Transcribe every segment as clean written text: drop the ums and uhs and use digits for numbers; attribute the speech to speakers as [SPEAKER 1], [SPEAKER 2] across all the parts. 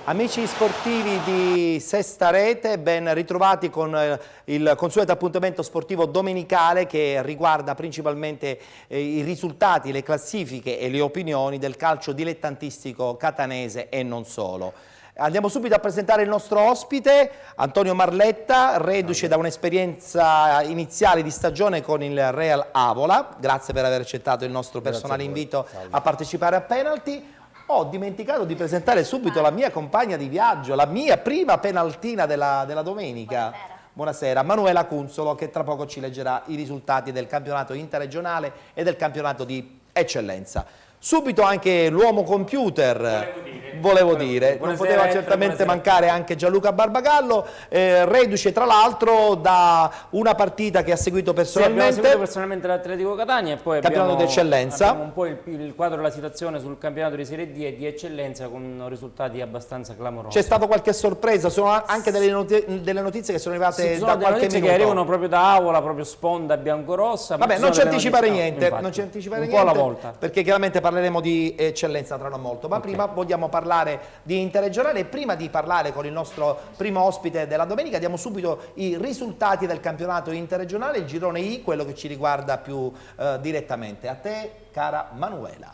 [SPEAKER 1] Amici sportivi di Sesta Rete, ben ritrovati con il consueto appuntamento sportivo domenicale che riguarda principalmente i risultati, le classifiche e le opinioni del calcio dilettantistico catanese e non solo. Andiamo subito a presentare il nostro ospite, Antonio Marletta, reduce da un'esperienza iniziale di stagione con il Real Avola. Grazie per aver accettato il nostro personale invito a partecipare a Penalty. Ho dimenticato di presentare subito la mia compagna di viaggio, la mia prima penaltina della domenica. Buonasera, Manuela Cunzolo, che tra poco ci leggerà i risultati del campionato interregionale e del campionato di eccellenza. Subito anche l'uomo computer, volevo dire. Non poteva certamente mancare anche Gianluca Barbagallo, reduce tra l'altro da una partita che ha seguito personalmente.
[SPEAKER 2] Abbiamo seguito personalmente l'Atletico Catania e poi
[SPEAKER 1] campionato d'eccellenza.
[SPEAKER 2] Abbiamo un po' il quadro della situazione sul campionato di Serie D e di eccellenza con risultati abbastanza clamorosi.
[SPEAKER 1] C'è stata qualche sorpresa, sono anche delle notizie che sono arrivate da qualche minuto.
[SPEAKER 2] Che arrivano proprio da Avola, proprio sponda biancorossa.
[SPEAKER 1] Vabbè, non ci anticipare niente,
[SPEAKER 2] infatti,
[SPEAKER 1] non ci anticipare
[SPEAKER 2] un
[SPEAKER 1] niente,
[SPEAKER 2] po' alla volta.
[SPEAKER 1] perché chiaramente parleremo di eccellenza tra non molto, ma prima vogliamo parlare di interregionale e prima di parlare con il nostro primo ospite della domenica diamo subito i risultati del campionato interregionale, il girone I, quello che ci riguarda più direttamente. A te, cara Manuela.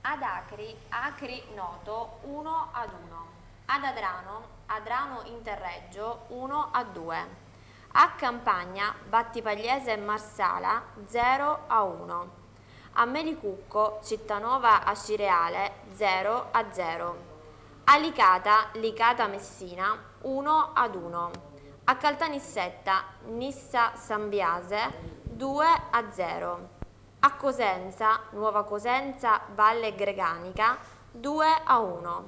[SPEAKER 3] Ad Acri Noto 1-1. Ad Adrano Interreggio 1-2. A Campagna Battipagliese e Marsala 0-1. A Melicucco Cittanova Acireale 0-0. A Licata Messina 1-1. A Caltanissetta Nissa Sambiase 2-0. A Cosenza Nuova Cosenza Valle Greganica 2-1.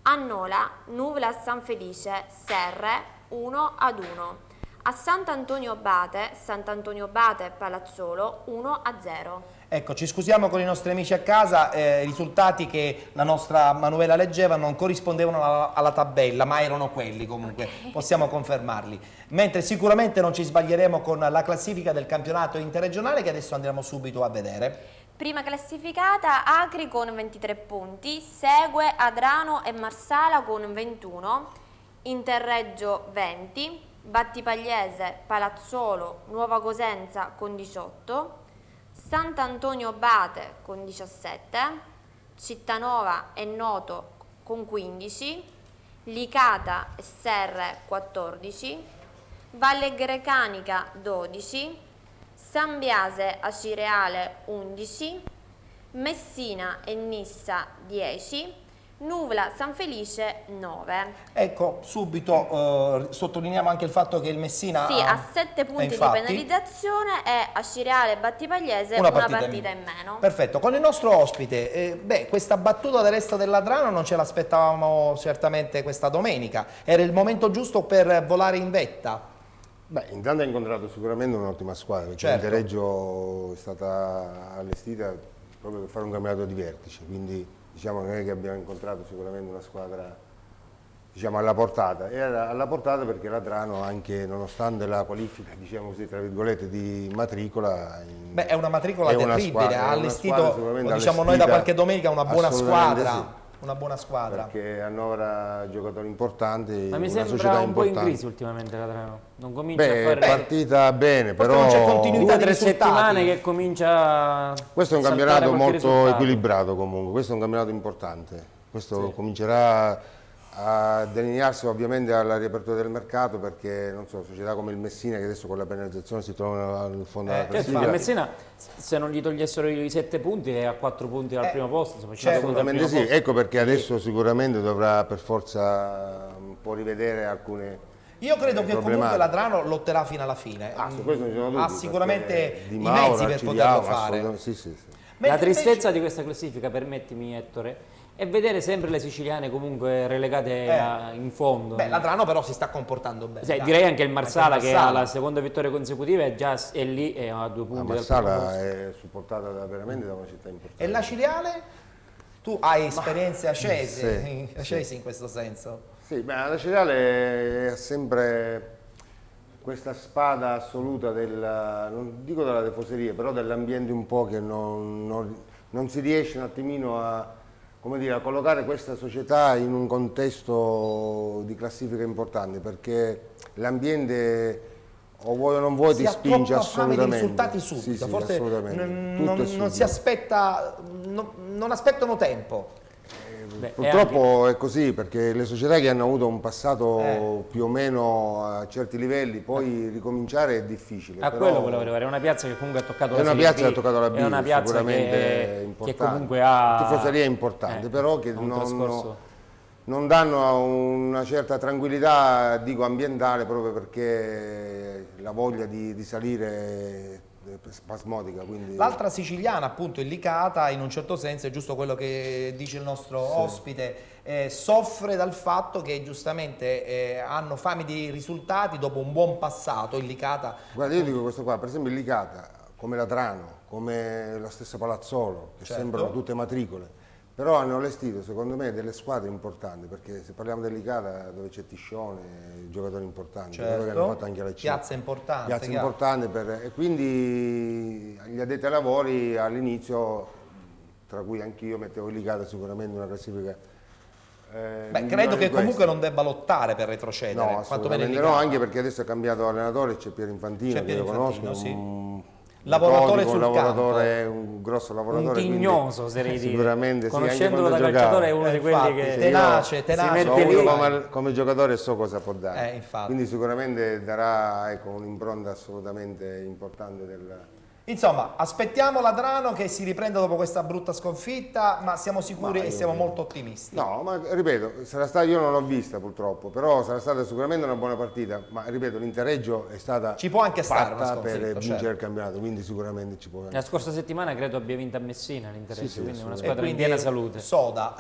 [SPEAKER 3] A Nola Nuvla San Felice Serre 1-1. A Sant'Antonio Abate Palazzolo 1-0.
[SPEAKER 1] Ecco, ci scusiamo con i nostri amici a casa, i risultati che la nostra Manuela leggeva non corrispondevano alla tabella, ma erano quelli comunque, possiamo confermarli. Mentre sicuramente non ci sbaglieremo con la classifica del campionato interregionale che adesso andremo subito a vedere.
[SPEAKER 3] Prima classificata Acri con 23 punti, segue Adrano e Marsala con 21, Interreggio 20, Battipagliese, Palazzolo, Nuova Cosenza con 18, Sant'Antonio Abate con 17, Cittanova e Noto con 15, Licata e Serre 14, Valle Grecanica 12, Sambiase Acireale 11, Messina e Nissa 10, Nuvla San Felice 9.
[SPEAKER 1] Ecco, subito sottolineiamo anche il fatto che il Messina
[SPEAKER 3] ha 7 punti di penalizzazione e Acireale e Battipagliese una partita in meno.
[SPEAKER 1] Perfetto, con il nostro ospite, questa battuta dell'Est dell'Adrano non ce l'aspettavamo certamente questa domenica, era il momento giusto per volare in vetta?
[SPEAKER 4] Beh, intanto ha incontrato sicuramente un'ottima squadra, perché Interreggio è stata allestita proprio per fare un campionato di vertice, quindi diciamo che abbiamo incontrato sicuramente una squadra, diciamo, alla portata. Era alla portata perché l'Adrano, anche nonostante la qualifica, diciamo così, tra virgolette, di matricola,
[SPEAKER 1] è una matricola terribile, ha allestito, lo diciamo noi da
[SPEAKER 4] allestita,
[SPEAKER 1] qualche domenica, una buona squadra. Sì. Una buona squadra.
[SPEAKER 4] Perché annovera giocatori importanti.
[SPEAKER 2] Ma mi
[SPEAKER 4] una
[SPEAKER 2] sembra un po' in
[SPEAKER 4] importante.
[SPEAKER 2] crisi ultimamente l'Adrano. Non comincia a fare
[SPEAKER 4] partita bene, però
[SPEAKER 1] non c'è continuità di
[SPEAKER 2] 2 o 3 settimane che comincia.
[SPEAKER 4] Questo è un campionato molto equilibrato comunque, questo è un campionato importante. Questo comincerà a delinearsi ovviamente alla riapertura del mercato, perché non so, società come il Messina che adesso con la penalizzazione si trovano al fondo della classifica.
[SPEAKER 2] Il Messina, se non gli togliessero i 7 punti è a 4 punti dal primo posto.
[SPEAKER 4] Assolutamente sì, ecco perché adesso sicuramente dovrà per forza un po' rivedere alcune.
[SPEAKER 1] Io credo che comunque l'Adrano lotterà fino alla fine.
[SPEAKER 4] Su questo non ci sono dubbi,
[SPEAKER 1] ha sicuramente
[SPEAKER 4] i
[SPEAKER 1] mezzi per poterlo fare.
[SPEAKER 4] Sì.
[SPEAKER 2] La tristezza di questa classifica, permettimi Ettore, è vedere sempre le siciliane comunque relegate in fondo.
[SPEAKER 1] L'Adrano però si sta comportando bene.
[SPEAKER 2] Direi anche il Marsala, che ha la seconda vittoria consecutiva e già è lì e ha 2 punti.
[SPEAKER 4] La Marsala è supportata veramente da una città importante.
[SPEAKER 1] E la Ciriale? Tu hai esperienze acesi in questo senso.
[SPEAKER 4] Sì, la Ciriale è sempre questa spada assoluta non dico della tifoseria, però dell'ambiente un po' che non si riesce un attimino come dire, a collocare questa società in un contesto di classifica importante, perché l'ambiente, o vuoi o non vuoi, ti spinge assolutamente.
[SPEAKER 1] Fame di risultati subito,
[SPEAKER 4] Sì,
[SPEAKER 1] forse
[SPEAKER 4] assolutamente.
[SPEAKER 1] non si aspetta, non aspettano tempo.
[SPEAKER 4] Purtroppo è così, perché le società che hanno avuto un passato più o meno a certi livelli, poi ricominciare è difficile.
[SPEAKER 2] A
[SPEAKER 4] però
[SPEAKER 2] quello volevo arrivare, è una piazza che comunque ha toccato la
[SPEAKER 4] è una
[SPEAKER 2] Serie
[SPEAKER 4] piazza
[SPEAKER 2] B,
[SPEAKER 4] che ha toccato la B,
[SPEAKER 2] è una piazza
[SPEAKER 4] sicuramente importante.
[SPEAKER 2] che comunque ha...
[SPEAKER 4] Tifoseria importante, però che
[SPEAKER 2] un trascorso.
[SPEAKER 4] non danno una certa tranquillità, dico ambientale, proprio perché la voglia di salire è spasmodica.
[SPEAKER 1] L'altra siciliana, appunto, il Licata, in un certo senso, è giusto quello che dice il nostro ospite, soffre dal fatto che giustamente hanno fame di risultati dopo un buon passato. Il Licata...
[SPEAKER 4] Guarda, io dico questo qua, per esempio il Licata, come l'Adrano, come lo stesso Palazzolo, che sembrano tutte matricole, però hanno allestito, secondo me, delle squadre importanti, perché se parliamo del Licata, dove c'è Tiscione, giocatori importanti, che hanno fatto anche la C.
[SPEAKER 1] Piazza importante.
[SPEAKER 4] E quindi gli addetti ai lavori all'inizio, tra cui anch'io, mettevo il Licata sicuramente in una classifica.
[SPEAKER 1] Credo che comunque non debba lottare per retrocedere.
[SPEAKER 4] No, assolutamente no, anche perché adesso è cambiato allenatore, c'è Piero Infantino, che io conosco.
[SPEAKER 1] Lavoratore sul
[SPEAKER 4] lavoratore, un grosso lavoratore,
[SPEAKER 2] un tignoso, oserei dire.
[SPEAKER 4] Sicuramente
[SPEAKER 2] conoscendolo da calciatore è uno di quelli che
[SPEAKER 1] tenace,
[SPEAKER 2] si mette lì.
[SPEAKER 4] Come giocatore so cosa può dare,
[SPEAKER 1] infatti.
[SPEAKER 4] quindi sicuramente darà un'impronta assolutamente importante
[SPEAKER 1] Insomma, aspettiamo l'Adrano che si riprenda dopo questa brutta sconfitta, ma siamo sicuri e siamo molto ottimisti.
[SPEAKER 4] No, ma ripeto, sarà stata, io non l'ho vista purtroppo, però sarà stata sicuramente una buona partita, ma ripeto, l'interreggio è stata
[SPEAKER 1] ci può anche stare una
[SPEAKER 4] per
[SPEAKER 1] sconfitta,
[SPEAKER 4] vincere il campionato, quindi sicuramente ci può.
[SPEAKER 2] La scorsa settimana credo abbia vinto a Messina l'interreggio,
[SPEAKER 4] Sì,
[SPEAKER 2] quindi è una
[SPEAKER 4] assolutamente.
[SPEAKER 2] squadra in piena salute.
[SPEAKER 1] Soda.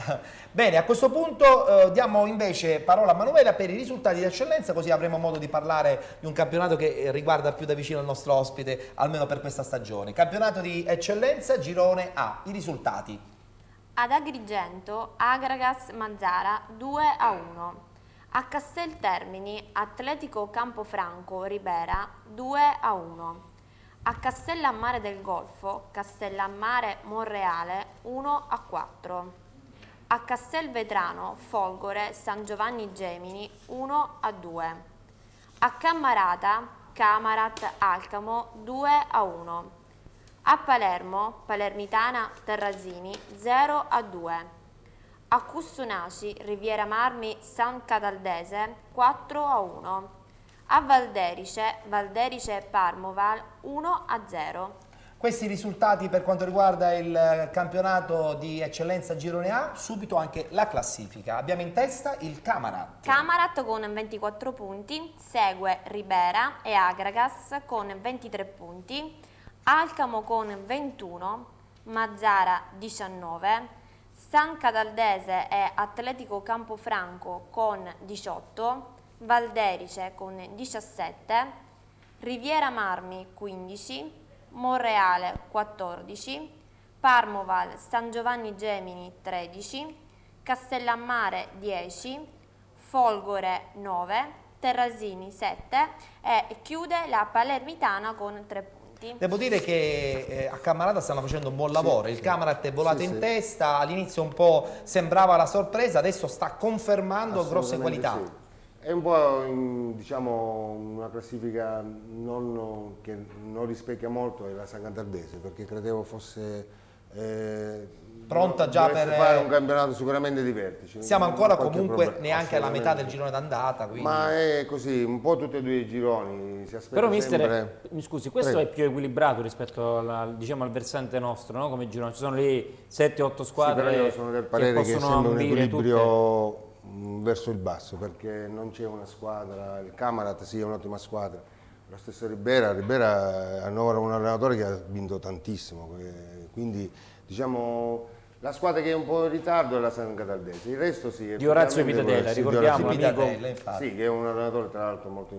[SPEAKER 1] Bene, a questo punto diamo invece parola a Manuela per i risultati di eccellenza, così avremo modo di parlare di un campionato che riguarda più da vicino il nostro ospite, almeno per questa stagione. Campionato di eccellenza, girone A. I risultati.
[SPEAKER 3] Ad Agrigento, Agragas Mazzara 2-1. A Castel Termini, Atletico Campofranco Ribera 2-1. A Castellammare del Golfo, Castellammare Monreale 1-4. A Castelvetrano, Folgore San Giovanni Gemini 1-2. A Cammarata, Camarat Alcamo 2-1. A Palermo, Palermitana Terrasini 0-2. A Custonaci, Riviera Marmi San Cataldese 4-1. A Valderice, Valderice Parmoval 1-0.
[SPEAKER 1] Questi risultati per quanto riguarda il campionato di eccellenza girone A, subito anche la classifica. Abbiamo in testa il Camarat.
[SPEAKER 3] Camarat con 24 punti, segue Ribera e Agragas con 23 punti. Alcamo con 21, Mazzara 19, San Cataldese e Atletico Campofranco con 18, Valderice con 17, Riviera Marmi 15, Monreale 14, Parmoval San Giovanni Gemini 13, Castellammare 10, Folgore 9, Terrasini 7 e chiude la Palermitana con 3 punti.
[SPEAKER 1] Devo dire che a Cammarata stanno facendo un buon lavoro, il Camarat è volato in testa, all'inizio un po' sembrava la sorpresa, adesso sta confermando grosse qualità.
[SPEAKER 4] Sì. È un po' diciamo, una classifica che non rispecchia molto la San Cataldese, perché credevo fosse
[SPEAKER 1] pronta già per
[SPEAKER 4] fare un campionato sicuramente di vertice.
[SPEAKER 1] Siamo ancora comunque neanche alla metà del girone d'andata,
[SPEAKER 4] ma è così, un po' tutti e due i gironi si aspetta.
[SPEAKER 2] Però mister,
[SPEAKER 4] sempre...
[SPEAKER 2] mi scusi, questo è più equilibrato rispetto diciamo, al versante nostro, no? Come girone, ci sono lì 7-8 squadre.
[SPEAKER 4] Sì, però io sono del parere che sembra un equilibrio verso il basso, perché non c'è una squadra, il Camarat sì è un'ottima squadra, lo stesso Ribera hanno ora un allenatore che ha vinto tantissimo, quindi diciamo la squadra che è un po' in ritardo è la San Cataldese, il resto sì.
[SPEAKER 2] Di Orazio Pitadella, ricordiamo, amico.
[SPEAKER 4] Sì, che è un allenatore tra l'altro molto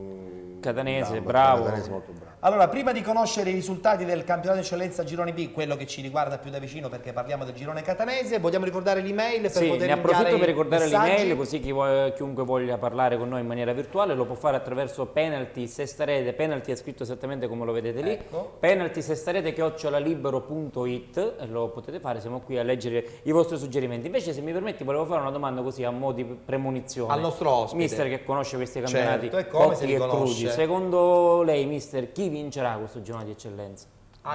[SPEAKER 2] catanese, bravo.
[SPEAKER 4] Molto bravo.
[SPEAKER 1] Allora, prima di conoscere i risultati del campionato di eccellenza girone B, quello che ci riguarda più da vicino perché parliamo del girone catanese, vogliamo ricordare l'email per poter
[SPEAKER 2] ne approfitto per ricordare
[SPEAKER 1] messaggi.
[SPEAKER 2] l'email, così chiunque voglia parlare con noi in maniera virtuale lo può fare attraverso penalty sestarete, penalty è scritto esattamente come lo vedete lì, penalty sestarete @libero.it, lo potete fare, siamo qui a leggere i vostri suggerimenti. Invece, se mi permetti, volevo fare una domanda così a mo' di premonizione
[SPEAKER 1] al nostro ospite,
[SPEAKER 2] mister, che conosce questi campionati,
[SPEAKER 1] certo, e come se
[SPEAKER 2] cotti
[SPEAKER 1] li
[SPEAKER 2] e
[SPEAKER 1] conosce?
[SPEAKER 2] crudi. Secondo lei, mister, chi vincerà questo girone di eccellenza?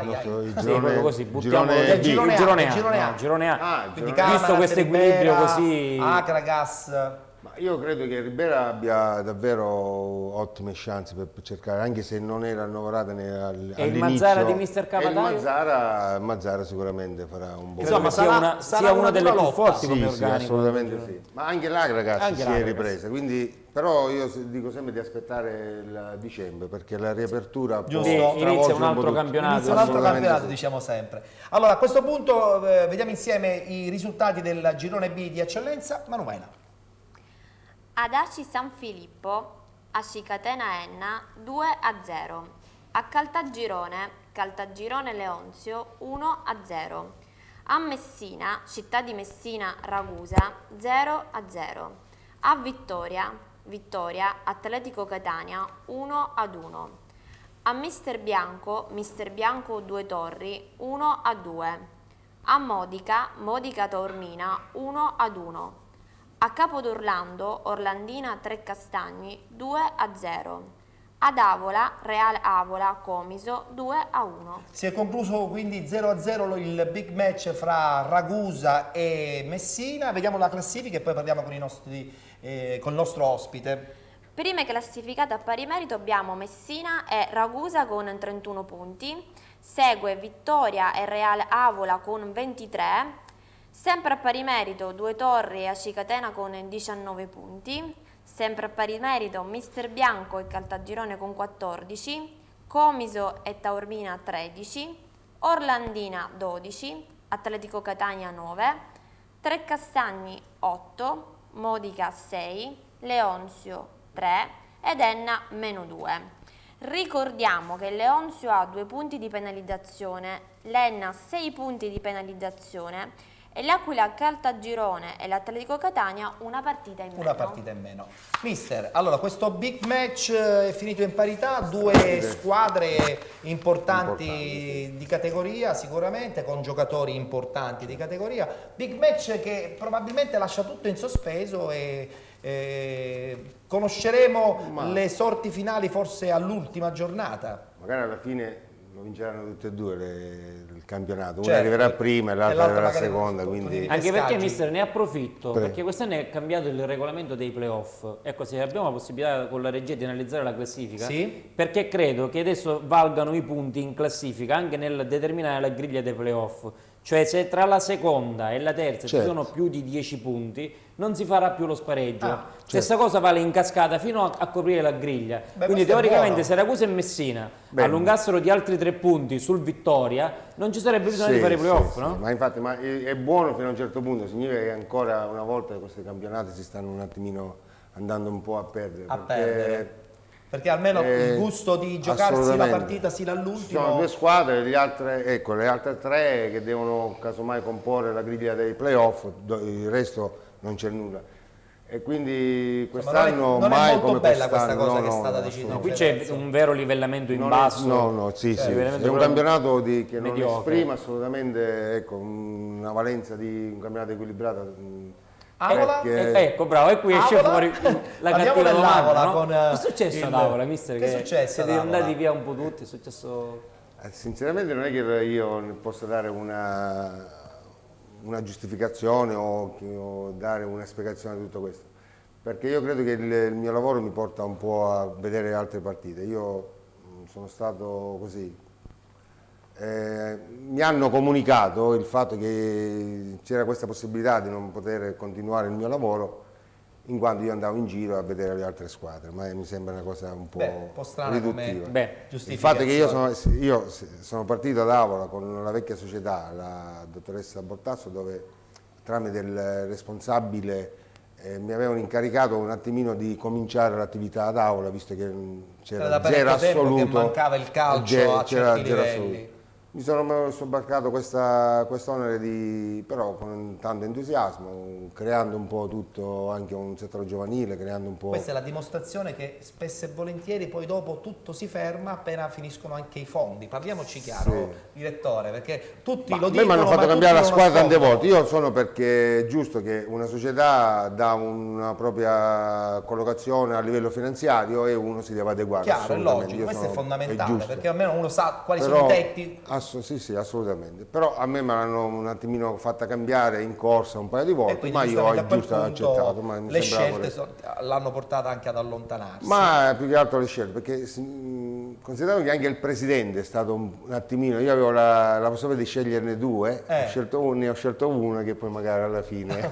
[SPEAKER 4] Il
[SPEAKER 2] Sì, proprio così, buttiamo
[SPEAKER 4] girone
[SPEAKER 2] il
[SPEAKER 4] B.
[SPEAKER 2] girone A. Girone A.
[SPEAKER 1] Quindi
[SPEAKER 2] Visto questo equilibrio così...
[SPEAKER 1] Acragas.
[SPEAKER 4] Ma io credo che Ribera abbia davvero ottime chance per cercare, anche se non era annoverata all'inizio.
[SPEAKER 2] E il Mazzara di mister Cavataio?
[SPEAKER 4] Il Mazzara sicuramente farà un buon
[SPEAKER 2] Insomma, sia una delle più forti come
[SPEAKER 4] sì,
[SPEAKER 2] organico.
[SPEAKER 4] assolutamente sì. Ma anche là, ragazzi,
[SPEAKER 2] Anche
[SPEAKER 4] si
[SPEAKER 2] là,
[SPEAKER 4] è
[SPEAKER 2] ragazzi.
[SPEAKER 4] ripresa. Quindi, però io dico sempre di aspettare il dicembre, perché la riapertura può
[SPEAKER 1] Giusto.
[SPEAKER 2] Inizia
[SPEAKER 4] travolgere
[SPEAKER 2] un altro
[SPEAKER 4] po' tutto.
[SPEAKER 2] campionato.
[SPEAKER 1] Inizia un altro
[SPEAKER 4] Assolutamente
[SPEAKER 1] campionato,
[SPEAKER 4] sì.
[SPEAKER 1] diciamo sempre. Allora, a questo punto vediamo insieme i risultati del girone B di eccellenza. Manuela.
[SPEAKER 3] Ad Aci San Filippo, Aci Catena Enna 2-0. A Caltagirone Leonzio 1-0. A Messina, città di Messina Ragusa 0-0. A Vittoria Atletico Catania 1-1. A Mister Bianco Due Torri 1-2. A Modica Taormina 1-1. A Capodorlando, Orlandina Trecastagni 2-0. Ad Avola, Real Avola Comiso 2-1.
[SPEAKER 1] Si è concluso quindi 0-0 il big match fra Ragusa e Messina. Vediamo la classifica e poi parliamo con il nostro ospite.
[SPEAKER 3] Prime classificate a pari merito abbiamo Messina e Ragusa con 31 punti, segue Vittoria e Real Avola con 23, sempre a pari merito Due Torri e Aci Catena con 19 punti, sempre a pari merito Mister Bianco e Caltagirone con 14, Comiso e Taormina 13, Orlandina 12, Atletico Catania 9, Trecastagni 8, Modica 6, Leonzio 3 ed Enna -2. Ricordiamo che Leonzio ha 2 punti di penalizzazione, l'Enna 6 punti di penalizzazione e l'Aquila Caltagirone e l'Atletico Catania una partita in meno.
[SPEAKER 1] Una partita in meno. Mister, allora questo big match è finito in parità, due squadre importanti di categoria sicuramente, con giocatori importanti di categoria, big match che probabilmente lascia tutto in sospeso e conosceremo le sorti finali forse all'ultima giornata.
[SPEAKER 4] Magari alla fine lo vinceranno tutte e due il campionato, una
[SPEAKER 1] Certo.
[SPEAKER 4] arriverà prima e l'altra
[SPEAKER 1] l'altra
[SPEAKER 4] arriverà
[SPEAKER 1] magari
[SPEAKER 4] seconda,
[SPEAKER 1] con
[SPEAKER 4] quindi
[SPEAKER 1] i
[SPEAKER 2] Anche perché,
[SPEAKER 1] pescaggi.
[SPEAKER 2] mister, ne approfitto,
[SPEAKER 4] Prego.
[SPEAKER 2] perché quest'anno è cambiato il regolamento dei playoff. Ecco, se abbiamo la possibilità con la regia di analizzare la classifica,
[SPEAKER 1] Sì.
[SPEAKER 2] perché credo che adesso valgano i punti in classifica anche nel determinare la griglia dei playoff. Cioè, se tra la seconda e la terza ci
[SPEAKER 4] Certo.
[SPEAKER 2] sono più di 10 punti, non si farà più lo spareggio. Stessa
[SPEAKER 4] certo.
[SPEAKER 2] cosa vale in cascata fino a coprire la griglia.
[SPEAKER 1] Beh,
[SPEAKER 2] Quindi
[SPEAKER 1] questo è
[SPEAKER 2] teoricamente
[SPEAKER 1] buono.
[SPEAKER 2] se Ragusa e Messina
[SPEAKER 4] Bene.
[SPEAKER 2] allungassero di altri 3 punti sul Vittoria, non ci sarebbe bisogno di fare i playoff,
[SPEAKER 4] sì,
[SPEAKER 2] no?
[SPEAKER 4] sì. Ma infatti è buono fino a un certo punto, significa che ancora una volta questi campionati si stanno un attimino andando un po' a perdere.
[SPEAKER 1] Perché almeno il gusto di giocarsi la
[SPEAKER 4] assolutamente.
[SPEAKER 1] partita sino
[SPEAKER 4] Ci sono
[SPEAKER 1] all'ultimo.
[SPEAKER 4] 2 squadre, le altre 3 che devono casomai comporre la griglia dei playoff, il resto non c'è nulla. E quindi quest'anno
[SPEAKER 1] non è
[SPEAKER 4] mai
[SPEAKER 1] molto
[SPEAKER 4] come
[SPEAKER 1] bella
[SPEAKER 4] quest'anno,
[SPEAKER 1] questa cosa che è
[SPEAKER 4] no,
[SPEAKER 1] stata
[SPEAKER 4] no,
[SPEAKER 1] decisa.
[SPEAKER 2] No, qui c'è un vero livellamento in basso.
[SPEAKER 4] No, sì, sì.
[SPEAKER 2] livellamento
[SPEAKER 4] È un
[SPEAKER 2] proprio
[SPEAKER 4] campionato che non
[SPEAKER 2] mediocre.
[SPEAKER 4] esprime assolutamente una valenza di un campionato equilibrato.
[SPEAKER 1] Avola?
[SPEAKER 2] Ecco, bravo, e qui esce
[SPEAKER 1] Avola?
[SPEAKER 2] fuori la
[SPEAKER 1] Parliamo
[SPEAKER 2] cattiva
[SPEAKER 1] dell'Avola
[SPEAKER 2] domanda, no?
[SPEAKER 1] con,
[SPEAKER 2] Che è successo ad Avola, mister?
[SPEAKER 1] Che è successo
[SPEAKER 2] Siete
[SPEAKER 1] ad Avola?
[SPEAKER 2] andati via un po' tutti, è successo...
[SPEAKER 4] Sinceramente non è che io possa dare una giustificazione o dare una spiegazione di tutto questo, perché io credo che il mio lavoro mi porta un po' a vedere altre partite. Io sono stato così. Mi hanno comunicato il fatto che c'era questa possibilità di non poter continuare il mio lavoro in quanto io andavo in giro a vedere le altre squadre, ma mi sembra una cosa un po'
[SPEAKER 1] strana come
[SPEAKER 4] riduttiva. Il fatto che
[SPEAKER 1] giustificazione.
[SPEAKER 4] io sono partito ad Avola con la vecchia società, la dottoressa Bortasso, dove tramite il responsabile mi avevano incaricato un attimino di cominciare l'attività ad Avola, visto che
[SPEAKER 1] Era
[SPEAKER 4] c'era
[SPEAKER 1] da
[SPEAKER 4] zero
[SPEAKER 1] parecchio tempo che
[SPEAKER 4] assoluto.
[SPEAKER 1] mancava il calcio a certi
[SPEAKER 4] zero
[SPEAKER 1] livelli.
[SPEAKER 4] assoluto. Mi sono sobbarcato quest'onere però con tanto entusiasmo, creando un po' tutto, anche un settore giovanile, creando un po'...
[SPEAKER 1] Questa è la dimostrazione che spesso e volentieri poi dopo tutto si ferma appena finiscono anche i fondi. Parliamoci chiaro,
[SPEAKER 4] Sì.
[SPEAKER 1] direttore, perché tutti
[SPEAKER 4] Ma
[SPEAKER 1] lo
[SPEAKER 4] a me
[SPEAKER 1] dicono,
[SPEAKER 4] mi hanno fatto
[SPEAKER 1] ma
[SPEAKER 4] cambiare la
[SPEAKER 1] tutti non
[SPEAKER 4] squadra tante
[SPEAKER 1] ascoltano.
[SPEAKER 4] volte. Io sono perché è giusto che una società dà una propria collocazione a livello finanziario e uno si deve adeguare.
[SPEAKER 1] Chiaro, è
[SPEAKER 4] assolutamente.
[SPEAKER 1] logico,
[SPEAKER 4] Io
[SPEAKER 1] questo è
[SPEAKER 4] sono-
[SPEAKER 1] fondamentale,
[SPEAKER 4] giusto.
[SPEAKER 1] perché almeno uno sa quali
[SPEAKER 4] Però-
[SPEAKER 1] sono i tetti.
[SPEAKER 4] Sì, assolutamente. Però a me me l'hanno un attimino fatta cambiare in corsa un paio di
[SPEAKER 1] E
[SPEAKER 4] volte,
[SPEAKER 1] quindi
[SPEAKER 4] ma io ho
[SPEAKER 1] giustamente a quel
[SPEAKER 4] giusto
[SPEAKER 1] punto
[SPEAKER 4] accettato. Ma mi
[SPEAKER 1] le
[SPEAKER 4] sembrava
[SPEAKER 1] scelte
[SPEAKER 4] corretto.
[SPEAKER 1] l'hanno portata anche ad allontanarsi.
[SPEAKER 4] Ma più che altro le scelte, perché considerando che anche il presidente è stato un attimino, io avevo la possibilità di sceglierne due, ne ho scelto uno che poi magari alla fine,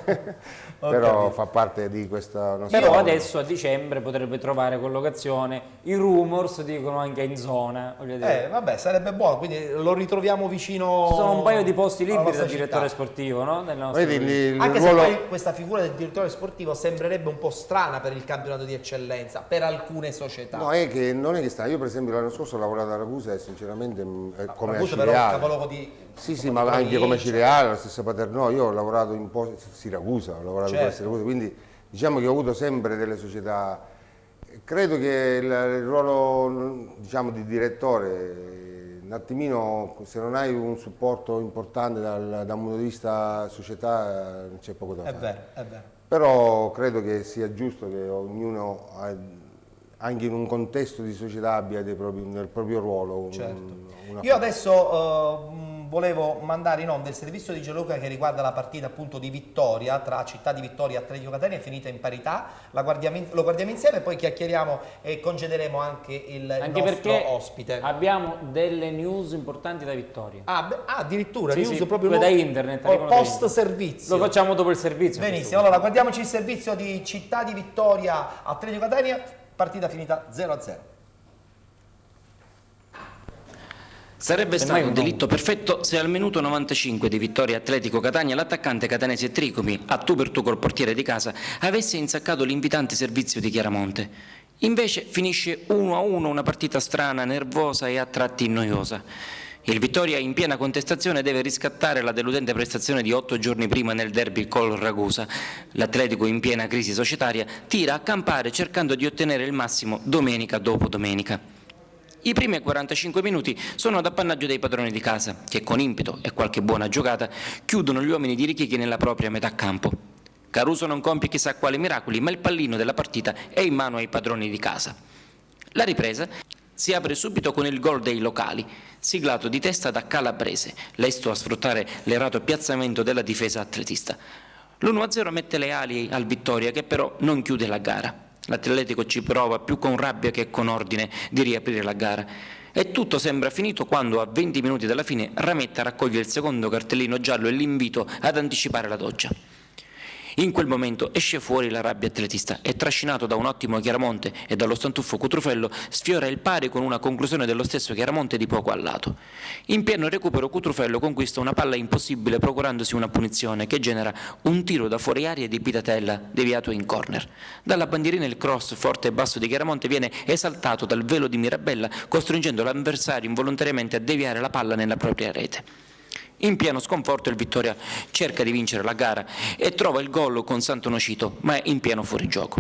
[SPEAKER 4] però
[SPEAKER 1] capito.
[SPEAKER 4] fa parte di questa nostra...
[SPEAKER 2] Però adesso a dicembre potrebbe trovare collocazione, i rumors dicono anche in zona, voglio dire.
[SPEAKER 1] Vabbè, sarebbe buono, quindi lo ritroviamo vicino.
[SPEAKER 2] Ci sono un paio di posti
[SPEAKER 1] alla
[SPEAKER 2] liberi da
[SPEAKER 1] nostra
[SPEAKER 2] direttore
[SPEAKER 1] città.
[SPEAKER 2] sportivo, no? Nel nostro
[SPEAKER 4] Vedi, il
[SPEAKER 1] Anche
[SPEAKER 4] ruolo...
[SPEAKER 1] se poi questa figura del direttore sportivo sembrerebbe un po' strana per il campionato di eccellenza, per alcune società.
[SPEAKER 4] No, è che non è che sta. Io per esempio l'anno scorso ho lavorato a Ragusa e sinceramente come a
[SPEAKER 1] Ragusa però è un
[SPEAKER 4] Cireale.
[SPEAKER 1] capoluogo di
[SPEAKER 4] Sì, ma anche come Cireale, la stessa Paternò, io ho lavorato in Siracusa, ho lavorato
[SPEAKER 1] Certo.
[SPEAKER 4] per Siracusa, quindi diciamo che ho avuto sempre delle società. Credo che il ruolo, diciamo, di direttore, un attimino, se non hai un supporto importante da un punto di vista società, c'è poco da
[SPEAKER 1] È
[SPEAKER 4] fare.
[SPEAKER 1] vero, è vero.
[SPEAKER 4] Però credo che sia giusto che ognuno, anche in un contesto di società, abbia nel proprio ruolo una
[SPEAKER 1] Io adesso volevo mandare in onda il servizio di Gianluca che riguarda la partita appunto di vittoria tra Città di Vittoria e Atletico Catania, è finita in parità, lo guardiamo insieme e poi chiacchieriamo e concederemo anche il
[SPEAKER 2] Anche
[SPEAKER 1] nostro
[SPEAKER 2] perché
[SPEAKER 1] ospite.
[SPEAKER 2] abbiamo delle news importanti da Vittoria.
[SPEAKER 1] Addirittura,
[SPEAKER 2] Sì,
[SPEAKER 1] news
[SPEAKER 2] sì,
[SPEAKER 1] proprio
[SPEAKER 2] quelle da internet, arrivano da
[SPEAKER 1] post
[SPEAKER 2] internet.
[SPEAKER 1] servizio.
[SPEAKER 2] Lo facciamo dopo il servizio.
[SPEAKER 1] Benissimo, allora guardiamoci il servizio di Città di Vittoria Atletico Catania, partita finita 0-0.
[SPEAKER 5] Sarebbe
[SPEAKER 2] Semmai
[SPEAKER 5] stato un
[SPEAKER 2] un
[SPEAKER 5] delitto perfetto se al minuto 95 di Vittoria Atletico Catania l'attaccante catanese Tricomi, a tu per tu col portiere di casa, avesse insaccato l'invitante servizio di Chiaramonte. Invece finisce 1-1, una partita strana, nervosa e a tratti noiosa. Il Vittoria in piena contestazione deve riscattare la deludente prestazione di 8 giorni prima nel derby col Ragusa. L'Atletico in piena crisi societaria tira a campare cercando di ottenere il massimo domenica dopo domenica. I primi 45 minuti sono ad appannaggio dei padroni di casa, che con impeto e qualche buona giocata chiudono gli uomini di Richichi nella propria metà campo. Caruso non compie chissà quali miracoli, ma il pallino della partita è in mano ai padroni di casa. La ripresa si apre subito con il gol dei locali, siglato di testa da Calabrese, lesto a sfruttare l'errato piazzamento della difesa atletista. L'1-0 mette le ali al Vittoria, che però non chiude la gara. L'Atletico ci prova più con rabbia che con ordine di riaprire la gara. E tutto sembra finito quando a 20 minuti dalla fine Rametta raccoglie il secondo cartellino giallo e l'invito ad anticipare la doccia. In quel momento esce fuori la rabbia atletista e, trascinato da un ottimo Chiaramonte e dallo stantuffo Cutrufello, sfiora il pari con una conclusione dello stesso Chiaramonte di poco a lato. In pieno recupero Cutrufello conquista una palla impossibile procurandosi una punizione che genera un tiro da fuori aria di Pitatella deviato in corner. Dalla bandierina il cross forte e basso di Chiaramonte viene esaltato dal velo di Mirabella, costringendo l'avversario involontariamente a deviare la palla nella propria rete. In pieno sconforto il Vittoria cerca di vincere la gara e trova il gol con Santo Nocito, ma è in pieno fuorigioco.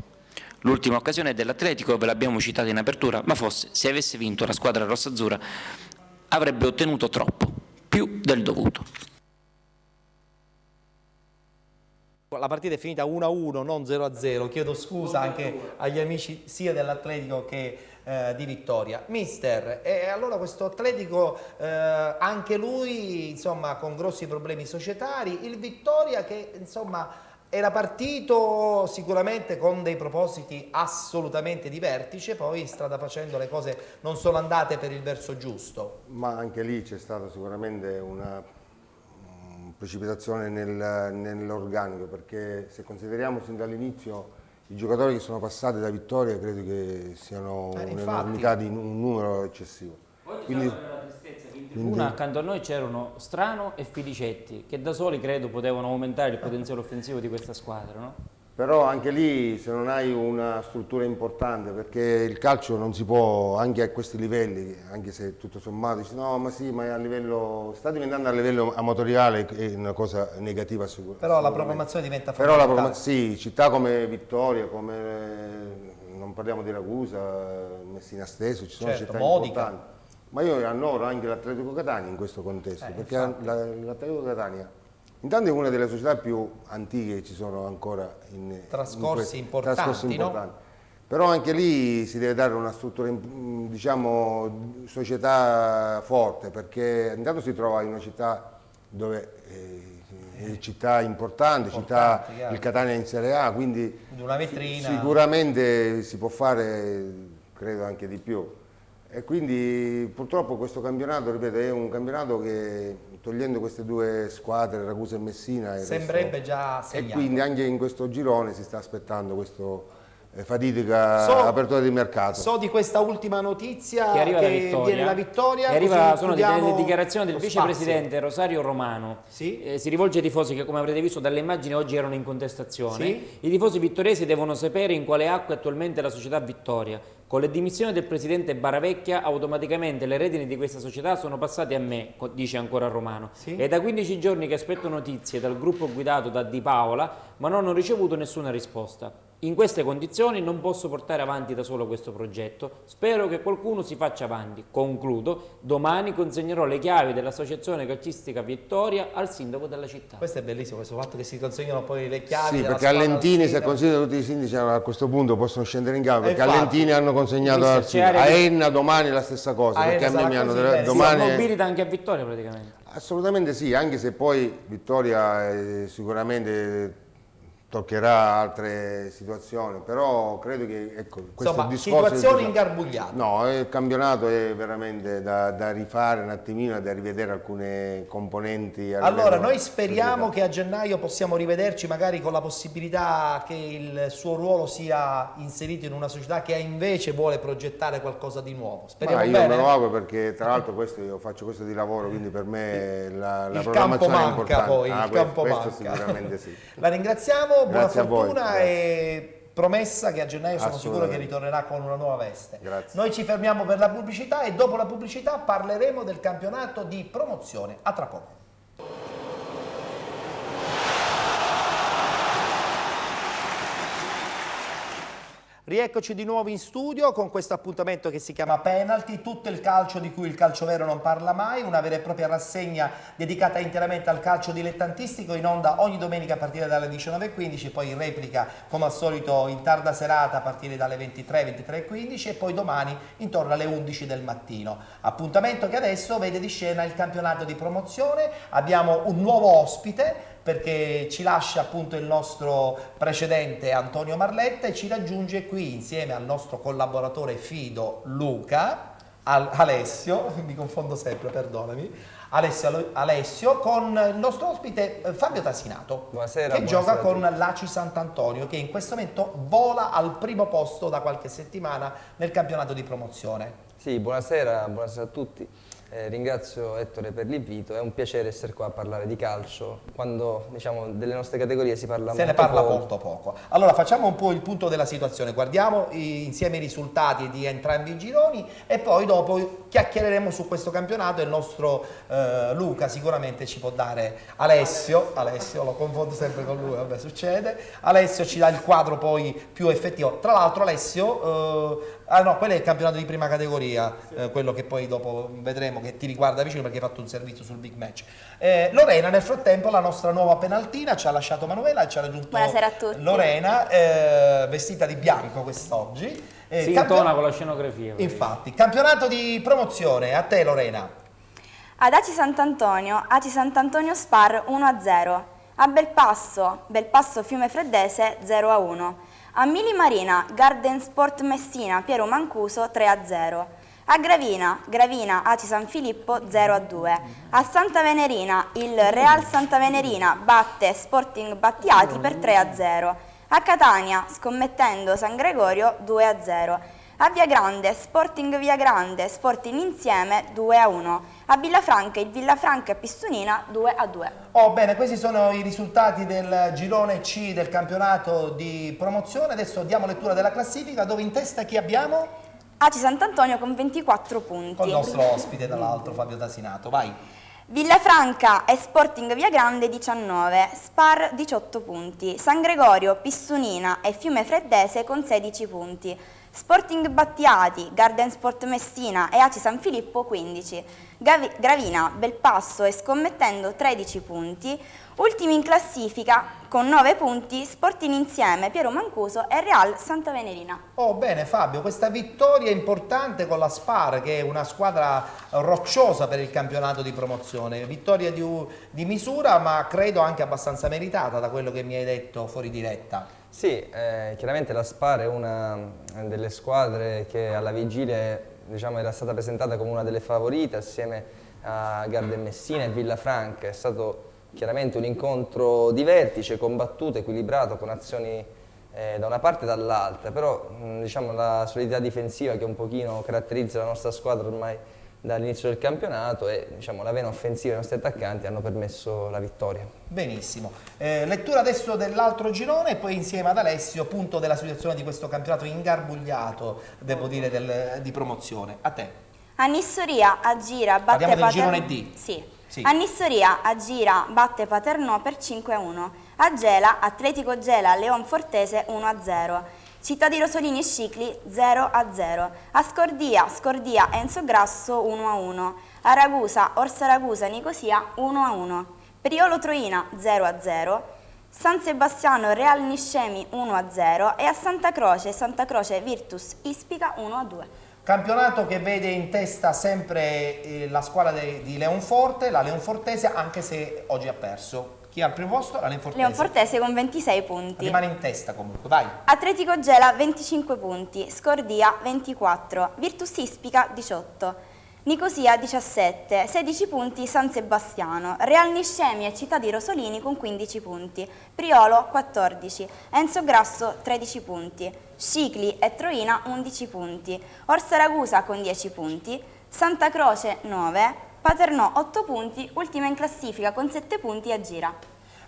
[SPEAKER 5] L'ultima occasione è dell'Atletico, ve l'abbiamo citata in apertura, ma forse se avesse vinto la squadra rossazzurra avrebbe ottenuto troppo, più del dovuto.
[SPEAKER 1] La partita è finita 1-1, non 0-0. Chiedo scusa anche agli amici sia dell'Atletico che di Vittoria. Mister, e allora questo Atletico, anche lui insomma con grossi problemi societari, il Vittoria che insomma era partito sicuramente con dei propositi assolutamente di vertice, poi strada facendo le cose non sono andate per il verso giusto.
[SPEAKER 4] Ma anche lì c'è stata sicuramente una precipitazione nell'organico, perché se consideriamo sin dall'inizio i giocatori che sono passati da Vittoria, credo che siano un'enormità di un numero eccessivo. Quindi,
[SPEAKER 2] Una accanto a noi c'erano Strano e Filicetti, che da soli credo potevano aumentare il potenziale offensivo di questa squadra, no?
[SPEAKER 4] Però anche lì se non hai una struttura importante, perché il calcio non si può, anche a questi livelli, anche se tutto sommato dici no ma sì, ma a livello, sta diventando a livello amatoriale è una cosa negativa sicuramente.
[SPEAKER 1] Però la programmazione diventa
[SPEAKER 4] Però
[SPEAKER 1] fondamentale.
[SPEAKER 4] sì, città come Vittoria, come non parliamo di Ragusa, Messina stesso, ci sono
[SPEAKER 1] Certo,
[SPEAKER 4] città
[SPEAKER 1] Modica.
[SPEAKER 4] importanti. Ma io annoro anche l'Atletico Catania in questo contesto, perché l'Atletico Catania intanto è una delle società più antiche che ci sono ancora
[SPEAKER 1] Trascorsi importanti, no?
[SPEAKER 4] Però anche lì si deve dare una struttura, diciamo, società forte, perché intanto si trova in una città dove città importanti, città, il Catania in Serie A, quindi
[SPEAKER 1] Una vetrina.
[SPEAKER 4] sicuramente si può fare, credo, anche di più. E quindi purtroppo questo campionato, ripeto, è un campionato che, togliendo queste due squadre, Ragusa e Messina,
[SPEAKER 1] Sembrerebbe già
[SPEAKER 4] e
[SPEAKER 1] segnato.
[SPEAKER 4] quindi anche in questo girone si sta aspettando questo fatidica apertura di mercato.
[SPEAKER 1] So di questa ultima notizia
[SPEAKER 2] Che arriva
[SPEAKER 1] viene la vittoria.
[SPEAKER 2] E arriva,
[SPEAKER 1] così
[SPEAKER 2] sono
[SPEAKER 1] chiudiamo
[SPEAKER 2] le dichiarazioni del
[SPEAKER 1] lo
[SPEAKER 2] vicepresidente Rosario Romano.
[SPEAKER 1] Sì.
[SPEAKER 2] Si rivolge ai tifosi che, come avrete visto dalle immagini, oggi erano in contestazione.
[SPEAKER 1] Sì.
[SPEAKER 2] I tifosi vittoriesi devono sapere in quale acqua è attualmente la società Vittoria. Con le dimissioni del presidente Baravecchia, automaticamente le redini di questa società sono passate a me, dice ancora Romano.
[SPEAKER 1] Sì.
[SPEAKER 2] È da 15 giorni che aspetto notizie dal gruppo guidato da Di Paola, ma non ho ricevuto nessuna risposta. In queste condizioni non posso portare avanti da solo questo progetto, spero che qualcuno si faccia avanti. Concludo, domani consegnerò le chiavi dell'Associazione Calcistica Vittoria al sindaco della città.
[SPEAKER 1] Questo è bellissimo, questo fatto che si consegnano poi le chiavi.
[SPEAKER 4] Sì,
[SPEAKER 1] della
[SPEAKER 4] perché a
[SPEAKER 1] squadra al
[SPEAKER 4] Lentini, se
[SPEAKER 1] sindaco.
[SPEAKER 4] considera tutti i sindaci, a questo punto possono scendere in campo, perché a
[SPEAKER 1] infatti.
[SPEAKER 4] Lentini hanno consegnato
[SPEAKER 2] Visto
[SPEAKER 4] al
[SPEAKER 2] c'è
[SPEAKER 4] sindaco. A
[SPEAKER 2] area di-
[SPEAKER 4] Enna domani la stessa cosa,
[SPEAKER 1] A
[SPEAKER 4] perché a
[SPEAKER 1] Enna
[SPEAKER 4] me mi
[SPEAKER 1] sarà
[SPEAKER 4] hanno
[SPEAKER 1] così, bene.
[SPEAKER 2] Si
[SPEAKER 4] domani.
[SPEAKER 2] mobilita anche a Vittoria praticamente.
[SPEAKER 4] Assolutamente sì, anche se poi Vittoria sicuramente toccherà altre situazioni, però credo che questo
[SPEAKER 1] Insomma,
[SPEAKER 4] discorso
[SPEAKER 1] situazioni ingarbugliate.
[SPEAKER 4] No, il campionato è veramente da rifare un attimino, da rivedere alcune componenti.
[SPEAKER 1] Allora, noi speriamo che a gennaio possiamo rivederci magari con la possibilità che il suo ruolo sia inserito in una società che invece vuole progettare qualcosa di nuovo. Speriamo
[SPEAKER 4] io
[SPEAKER 1] bene.
[SPEAKER 4] me lo auguro, perché tra l'altro io faccio questo di lavoro, quindi per me la
[SPEAKER 1] Il campo
[SPEAKER 4] programmazione è
[SPEAKER 1] manca
[SPEAKER 4] importante.
[SPEAKER 1] poi, il campo
[SPEAKER 4] questo
[SPEAKER 1] manca.
[SPEAKER 4] sicuramente sì.
[SPEAKER 1] La ringraziamo, buona
[SPEAKER 4] Grazie a voi,
[SPEAKER 1] fortuna
[SPEAKER 4] grazie.
[SPEAKER 1] e promessa che a gennaio sono sicuro che
[SPEAKER 4] Assolutamente.
[SPEAKER 1] ritornerà con una nuova veste.
[SPEAKER 4] Grazie.
[SPEAKER 1] Noi ci fermiamo per la pubblicità e dopo la pubblicità parleremo del campionato di promozione. A tra poco. Rieccoci di nuovo in studio con questo appuntamento che si chiama Penalty, tutto il calcio di cui il calcio vero non parla mai, una vera e propria rassegna dedicata interamente al calcio dilettantistico, in onda ogni domenica a partire dalle 19:15, poi in replica come al solito in tarda serata a partire dalle 23, 23:15 e poi domani intorno alle 11 del mattino. Appuntamento che adesso vede di scena il campionato di promozione, abbiamo un nuovo ospite, perché ci lascia appunto il nostro precedente Antonio Marletta e ci raggiunge qui insieme al nostro collaboratore fido Luca, Alessio, mi confondo sempre, perdonami, Alessio con il nostro ospite Fabio Tasinato,
[SPEAKER 6] Buonasera,
[SPEAKER 1] che gioca con l'Aci Sant'Antonio, che in questo momento vola al primo posto da qualche settimana nel campionato di promozione.
[SPEAKER 6] Sì, buonasera a tutti. Ringrazio Ettore per l'invito, è un piacere essere qua a parlare di calcio, quando diciamo delle nostre categorie si parla
[SPEAKER 1] Se ne
[SPEAKER 6] molto
[SPEAKER 1] parla
[SPEAKER 6] poco.
[SPEAKER 1] molto poco. Allora facciamo un po' il punto della situazione, guardiamo insieme i risultati di entrambi i gironi e poi dopo chiacchiereremo su questo campionato e il nostro Luca sicuramente ci può dare, Alessio, lo confondo sempre con lui, vabbè succede, Alessio ci dà il quadro poi più effettivo. Tra l'altro Alessio, quello è il campionato di prima categoria, quello che poi dopo vedremo che ti riguarda vicino perché hai fatto un servizio sul Big Match. Lorena nel frattempo, la nostra nuova penaltina, ci ha lasciato Manuela e ci ha raggiunto
[SPEAKER 3] Buonasera a tutti.
[SPEAKER 1] Lorena, vestita di bianco quest'oggi.
[SPEAKER 2] Si intona con la scenografia.
[SPEAKER 1] Infatti, campionato di promozione, a te Lorena.
[SPEAKER 7] Ad Aci Sant'Antonio Spar 1-0. A Belpasso Fiume Freddese 0-1. A Mili Marina Garden Sport Messina Piero Mancuso 3-0. A Gravina Aci San Filippo 0-2. A Santa Venerina il Real Santa Venerina batte Sporting Battiati per 3-0. A Catania, scommettendo San Gregorio 2-0. A Viagrande, Sporting Viagrande, Sporting Insieme 2-1. A Villafranca, il Villafranca e Pistunina 2-2.
[SPEAKER 1] Oh, bene, questi sono i risultati del girone C del campionato di promozione. Adesso diamo lettura della classifica, dove in testa chi abbiamo?
[SPEAKER 7] Aci Sant'Antonio con 24 punti.
[SPEAKER 1] Con il nostro ospite dall'altro, Fabio Tasinato. Vai.
[SPEAKER 7] Villafranca e Sporting Viagrande 19, Spar 18 punti, San Gregorio, Pissonina e Fiume Freddese con 16 punti, Sporting Battiati, Garden Sport Messina e Aci San Filippo 15, Gravina, Belpasso e Scommettendo 13 punti, ultimi in classifica con 9 punti Sporting Insieme, Piero Mancuso e Real Santa Venerina.
[SPEAKER 1] Oh, bene Fabio, questa vittoria importante con la Spar, che è una squadra rocciosa per il campionato di promozione, vittoria di misura, ma credo anche abbastanza meritata da quello che mi hai detto fuori diretta.
[SPEAKER 6] Sì, chiaramente la Spar è una delle squadre che alla vigilia, diciamo, era stata presentata come una delle favorite assieme a Garden Messina e Villafranca. È stato chiaramente un incontro di vertice, combattuto, equilibrato, con azioni da una parte e dall'altra, però diciamo, la solidità difensiva che un pochino caratterizza la nostra squadra ormai dall'inizio del campionato e diciamo, la vena offensiva dei nostri attaccanti hanno permesso la vittoria.
[SPEAKER 1] Benissimo. Lettura adesso dell'altro girone e poi insieme ad Alessio, punto della situazione di questo campionato ingarbugliato, devo dire, di promozione. A te.
[SPEAKER 7] A Nissoria, a Gira, batte
[SPEAKER 1] Parliamo del girone D.
[SPEAKER 7] Sì.
[SPEAKER 1] Sì.
[SPEAKER 7] A Nissoria, a Gira, batte Paternò per 5-1. A Gela, Atletico Gela, Leon Fortese 1-0. Città di Rosolini e Scicli 0-0. A Scordia, Scordia Enzo Grasso 1-1. A Ragusa, Orsa Ragusa Nicosia 1-1. Priolo Troina 0-0. San Sebastiano Real Niscemi 1-0 e a Santa Croce Virtus Ispica 1-2.
[SPEAKER 1] Campionato che vede in testa sempre la squadra di Leonforte, la Leonfortese, anche se oggi ha perso. Chi ha il primo posto? La Leonfortese.
[SPEAKER 7] Leonfortese con 26 punti.
[SPEAKER 1] Rimane in testa comunque, vai.
[SPEAKER 7] Atletico Gela 25 punti, Scordia 24, Virtus Ispica 18, Nicosia 17, 16 punti San Sebastiano, Real Niscemi e Città di Rosolini con 15 punti, Priolo 14, Enzo Grasso 13 punti, Scicli e Troina 11 punti, Orsa Ragusa con 10 punti, Santa Croce 9, Paternò 8 punti, ultima in classifica con 7 punti a Gira.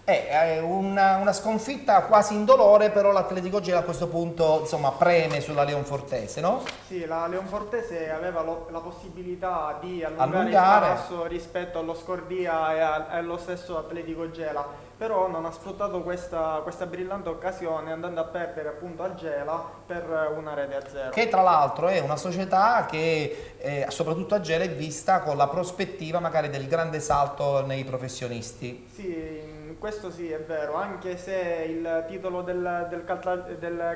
[SPEAKER 1] È una sconfitta quasi indolore, però l'Atletico Gela a questo punto insomma preme sulla Leonfortese, no?
[SPEAKER 8] Sì, la Leonfortese aveva la possibilità di allungare il passo rispetto allo Scordia e allo stesso Atletico Gela, però non ha sfruttato questa brillante occasione andando a perdere appunto al Gela per una rete a 0.
[SPEAKER 1] Che tra l'altro è una società che soprattutto a Gela è vista con la prospettiva magari del grande salto nei professionisti.
[SPEAKER 8] Sì, questo sì è vero, anche se il titolo del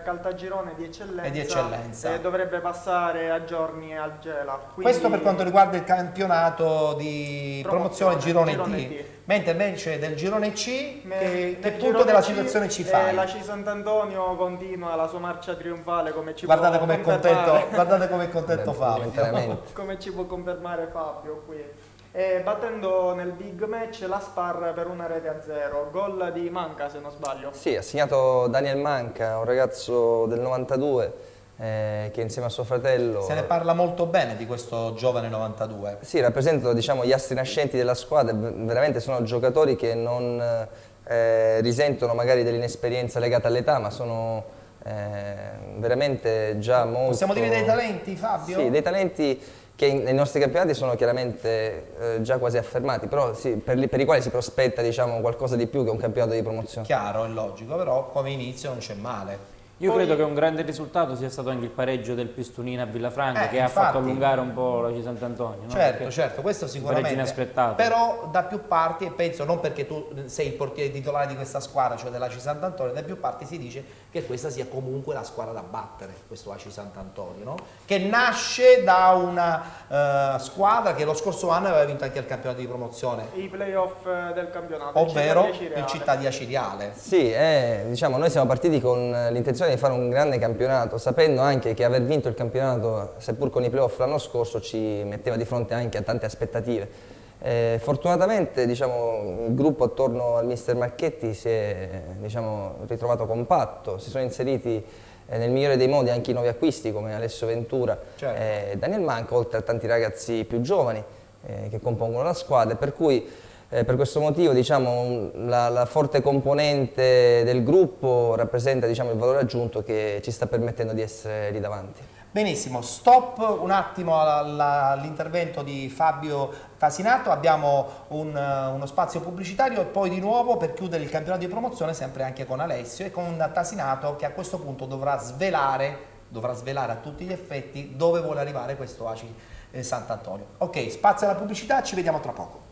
[SPEAKER 8] Caltagirone di eccellenza, dovrebbe passare a giorni al Gela. Quindi,
[SPEAKER 1] questo per quanto riguarda il campionato di promozione girone D. Mentre invece del girone C, che punto della situazione ci fai?
[SPEAKER 8] La C Sant'Antonio continua la sua marcia trionfale, come ci
[SPEAKER 1] guardate
[SPEAKER 8] può
[SPEAKER 1] com'è
[SPEAKER 8] confermare.
[SPEAKER 1] guardate com'è contento Fabio.
[SPEAKER 8] Come ci può confermare Fabio qui. Battendo nel big match la Spar per una rete a 0, gol di Manca se non sbaglio.
[SPEAKER 6] Sì, ha segnato Daniel Manca, un ragazzo del 92 che insieme a suo fratello...
[SPEAKER 1] Se ne parla molto bene di questo giovane 92.
[SPEAKER 6] Sì, rappresentano diciamo, gli astri nascenti della squadra, veramente sono giocatori che non risentono magari dell'inesperienza legata all'età, ma sono veramente già molto...
[SPEAKER 1] Possiamo dire dei talenti, Fabio?
[SPEAKER 6] Sì, dei talenti che nei nostri campionati sono chiaramente già quasi affermati, però sì, per i quali si prospetta diciamo, qualcosa di più che un campionato di promozione.
[SPEAKER 1] Chiaro, è logico, però come inizio non c'è male.
[SPEAKER 2] Io credo che un grande risultato sia stato anche il pareggio del Pistunina a Villafranca, che
[SPEAKER 1] infatti,
[SPEAKER 2] ha fatto allungare un po' la C Sant'Antonio. No?
[SPEAKER 1] Certo, questo sicuramente.
[SPEAKER 2] Inaspettato.
[SPEAKER 1] Però da più parti, e penso non perché tu sei il portiere titolare di questa squadra, cioè della C Sant'Antonio, da più parti si dice che questa sia comunque la squadra da battere, questo AC Sant'Antonio, no? Che nasce da una squadra che lo scorso anno aveva vinto anche il campionato di promozione.
[SPEAKER 8] I playoff del campionato.
[SPEAKER 1] Ovvero il Città di Aciriale.
[SPEAKER 6] Sì, diciamo, noi siamo partiti con l'intenzione di fare un grande campionato, sapendo anche che aver vinto il campionato, seppur con i playoff l'anno scorso, ci metteva di fronte anche a tante aspettative. Fortunatamente diciamo, il gruppo attorno al mister Marchetti si è diciamo, ritrovato compatto, si sono inseriti nel migliore dei modi anche i nuovi acquisti come Alessio Ventura e Daniel Manca, oltre a tanti ragazzi più giovani che compongono la squadra, per cui per questo motivo diciamo, la forte componente del gruppo rappresenta diciamo, il valore aggiunto che ci sta permettendo di essere lì davanti.
[SPEAKER 1] Benissimo, stop un attimo all'intervento di Fabio Tasinato, abbiamo uno spazio pubblicitario e poi di nuovo per chiudere il campionato di promozione sempre anche con Alessio e con Tasinato che a questo punto dovrà svelare a tutti gli effetti dove vuole arrivare questo ACI Sant'Antonio. Ok, spazio alla pubblicità, ci vediamo tra poco.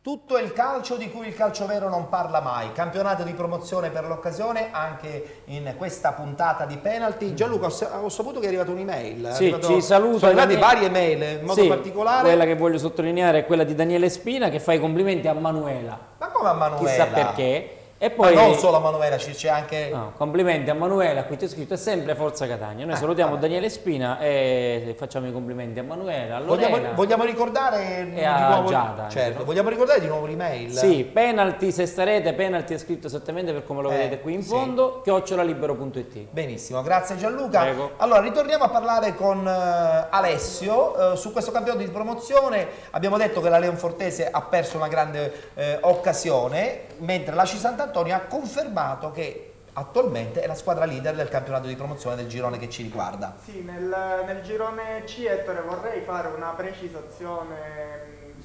[SPEAKER 1] Tutto il calcio di cui il calcio vero non parla mai, campionato di promozione per l'occasione anche in questa puntata di penalty. Gianluca, ho saputo che è arrivata un'email.
[SPEAKER 2] Sì, ci saluta.
[SPEAKER 1] Sono arrivate varie mail, in modo particolare.
[SPEAKER 2] Quella che voglio sottolineare è quella di Daniele Spina che fa i complimenti a Manuela.
[SPEAKER 1] Ma come a Manuela?
[SPEAKER 2] Chissà perché. E poi,
[SPEAKER 1] ma non solo a Manuela, c'è anche...
[SPEAKER 2] No, complimenti a Manuela, qui c'è scritto, è sempre Forza Catania. Noi salutiamo Daniele Spina e facciamo i complimenti a Manuela, a Lorena,
[SPEAKER 1] vogliamo ricordare
[SPEAKER 2] e a nuovo, Giada.
[SPEAKER 1] Certo, vogliamo ricordare di nuovo l'email?
[SPEAKER 2] Sì, penalty, sesta rete, penalty è scritto esattamente per come lo vedete qui in fondo, @libero.it.
[SPEAKER 1] Benissimo, grazie Gianluca.
[SPEAKER 2] Prego.
[SPEAKER 1] Allora, ritorniamo a parlare con Alessio su questo campionato di promozione. Abbiamo detto che la Leonfortese ha perso una grande occasione, mentre l'ACI Sant'Antonio ha confermato che attualmente è la squadra leader del campionato di promozione del girone che ci riguarda.
[SPEAKER 8] Sì, nel girone C, Ettore, vorrei fare una precisazione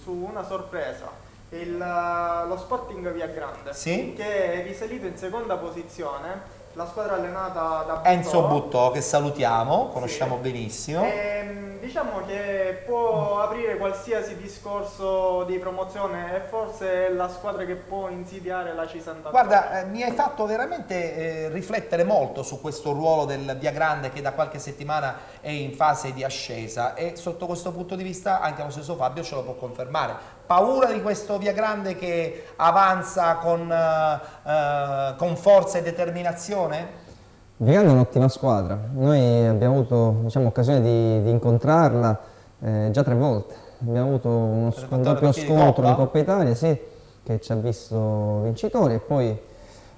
[SPEAKER 8] su una sorpresa. Lo Sporting Viagrande, che è risalito in seconda posizione, la squadra allenata da Buttò,
[SPEAKER 1] Enzo Buttò, che salutiamo, conosciamo benissimo.
[SPEAKER 8] Diciamo che può aprire qualsiasi discorso di promozione e forse è la squadra che può insidiare l'ACI Sant'Antonio.
[SPEAKER 1] Guarda, mi hai fatto veramente riflettere molto su questo ruolo del Viagrande che da qualche settimana è in fase di ascesa e sotto questo punto di vista anche lo stesso Fabio ce lo può confermare. Paura di questo Viagrande che avanza con forza e determinazione?
[SPEAKER 6] Viagrande è un'ottima squadra, noi abbiamo avuto diciamo, occasione di incontrarla già 3 volte, abbiamo avuto un doppio scontro in Coppa Italia che ci ha visto vincitori e poi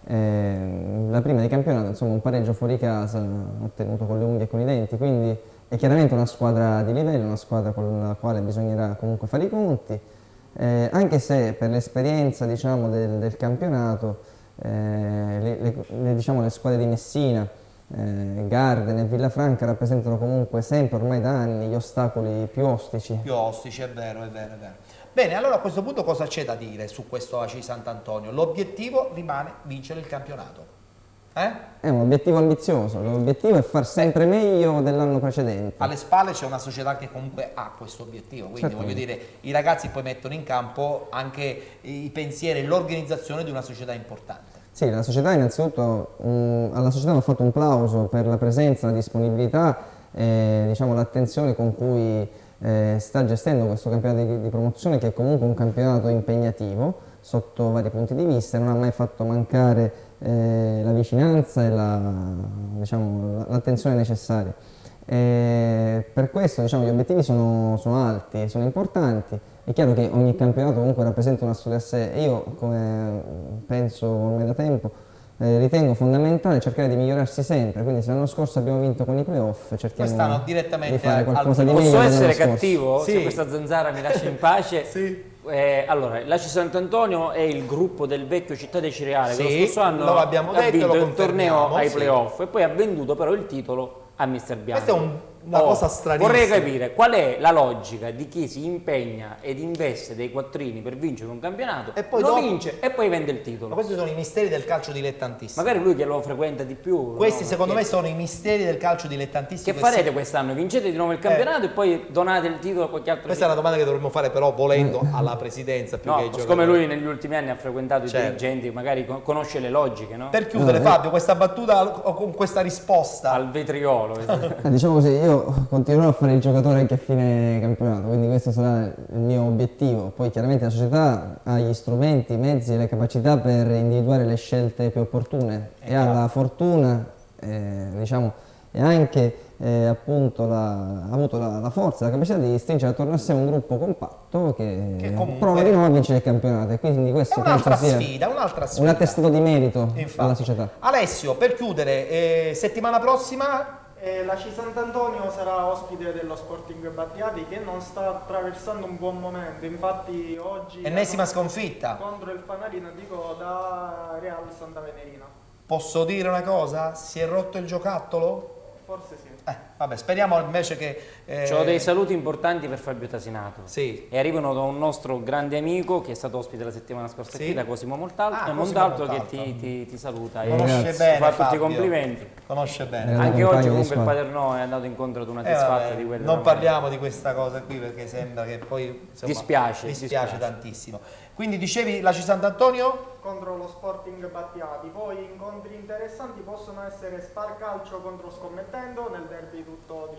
[SPEAKER 6] la prima di campionato insomma, un pareggio fuori casa ottenuto con le unghie e con i denti, quindi è chiaramente una squadra di livello, una squadra con la quale bisognerà comunque fare i conti, anche se per l'esperienza diciamo, del campionato diciamo, le squadre di Messina, Garden e Villafranca rappresentano comunque sempre ormai da anni gli ostacoli più ostici.
[SPEAKER 1] Più ostici, è vero, è vero, è vero. Bene, allora a questo punto cosa c'è da dire su questo ACI Sant'Antonio? L'obiettivo rimane vincere il campionato.
[SPEAKER 6] È un obiettivo ambizioso, l'obiettivo è far sempre meglio dell'anno precedente.
[SPEAKER 1] Alle spalle c'è una società che comunque ha questo obiettivo, quindi voglio dire, i ragazzi poi mettono in campo anche i pensieri e l'organizzazione di una società importante.
[SPEAKER 6] Sì, la società innanzitutto, alla società va fatto un plauso per la presenza, la disponibilità e diciamo, l'attenzione con cui sta gestendo questo campionato di promozione che è comunque un campionato impegnativo sotto vari punti di vista e non ha mai fatto mancare la vicinanza e l'attenzione necessaria. Per questo diciamo, gli obiettivi sono alti, sono importanti. È chiaro che ogni campionato comunque rappresenta una storia a sé e io, come penso ormai da tempo, ritengo fondamentale cercare di migliorarsi sempre, quindi se l'anno scorso abbiamo vinto con i playoff cerchiamo di fare qualcosa di meglio.
[SPEAKER 2] Posso essere cattivo? Sì. Se questa zanzara mi lascia in pace?
[SPEAKER 1] Sì.
[SPEAKER 2] Allora, l'ACI Sant'Antonio è il gruppo del vecchio Città dei Cereali che lo scorso anno
[SPEAKER 1] ha
[SPEAKER 2] vinto il torneo ai playoff e poi ha venduto però il titolo a Mister Bianco.
[SPEAKER 1] Questa è una cosa stranissima.
[SPEAKER 2] Vorrei capire qual è la logica di chi si impegna ed investe dei quattrini per vincere un campionato e poi vince e poi vende il titolo.
[SPEAKER 1] Ma questi sono i misteri del calcio dilettantissimo.
[SPEAKER 2] Magari lui che lo frequenta di più.
[SPEAKER 1] Questi secondo me sono i misteri del calcio dilettantissimo.
[SPEAKER 2] Che farete quest'anno? Vincete di nuovo il campionato e poi donate il titolo a qualche altro?
[SPEAKER 1] Questa è una domanda che dovremmo fare però volendo alla presidenza più che ai giocatori.
[SPEAKER 2] Siccome lui negli ultimi anni ha frequentato i dirigenti, magari conosce le logiche, no?
[SPEAKER 1] Per chiudere Fabio, questa battuta o con questa risposta
[SPEAKER 2] al vetriolo.
[SPEAKER 6] Diciamo così, io continuerò a fare il giocatore anche a fine campionato, quindi questo sarà il mio obiettivo. Poi chiaramente la società ha gli strumenti, i mezzi e le capacità per individuare le scelte più opportune e ha la fortuna diciamo, e anche appunto ha avuto la forza, la capacità di stringere attorno a sé un gruppo compatto che
[SPEAKER 1] comunque
[SPEAKER 6] prova di nuovo a vincere il campionato, e quindi questo
[SPEAKER 1] è un'altra
[SPEAKER 6] penso sia
[SPEAKER 1] sfida,
[SPEAKER 6] un attestato di merito alla società.
[SPEAKER 1] Alessio, per chiudere, settimana prossima
[SPEAKER 8] la C Sant'Antonio sarà ospite dello Sporting Battiati, che non sta attraversando un buon momento, infatti oggi
[SPEAKER 1] ennesima sconfitta
[SPEAKER 8] contro il Fanarino, dico da Real Santa Venerina.
[SPEAKER 1] Posso dire una cosa? Si è rotto il giocattolo?
[SPEAKER 8] Forse sì.
[SPEAKER 1] Vabbè, speriamo invece che...
[SPEAKER 2] Ho dei saluti importanti per Fabio Tasinato.
[SPEAKER 1] Sì.
[SPEAKER 2] E arrivano da un nostro grande amico che è stato ospite la settimana scorsa qui, da Cosimo Montalto,
[SPEAKER 1] Montalto
[SPEAKER 2] che ti saluta
[SPEAKER 1] conosce
[SPEAKER 2] e
[SPEAKER 1] bene,
[SPEAKER 2] fa tutti
[SPEAKER 1] Fabio.
[SPEAKER 2] i complimenti.
[SPEAKER 1] Conosce bene.
[SPEAKER 2] Anche oggi comunque il Paternò è andato incontro ad una disfatta di quella.
[SPEAKER 1] Non parliamo di questa cosa qui perché sembra che poi insomma, dispiace tantissimo. Quindi dicevi la C Sant'Antonio?
[SPEAKER 8] Contro lo Sporting Battiati, poi incontri interessanti possono essere Spar Calcio contro Scommettendo nel derby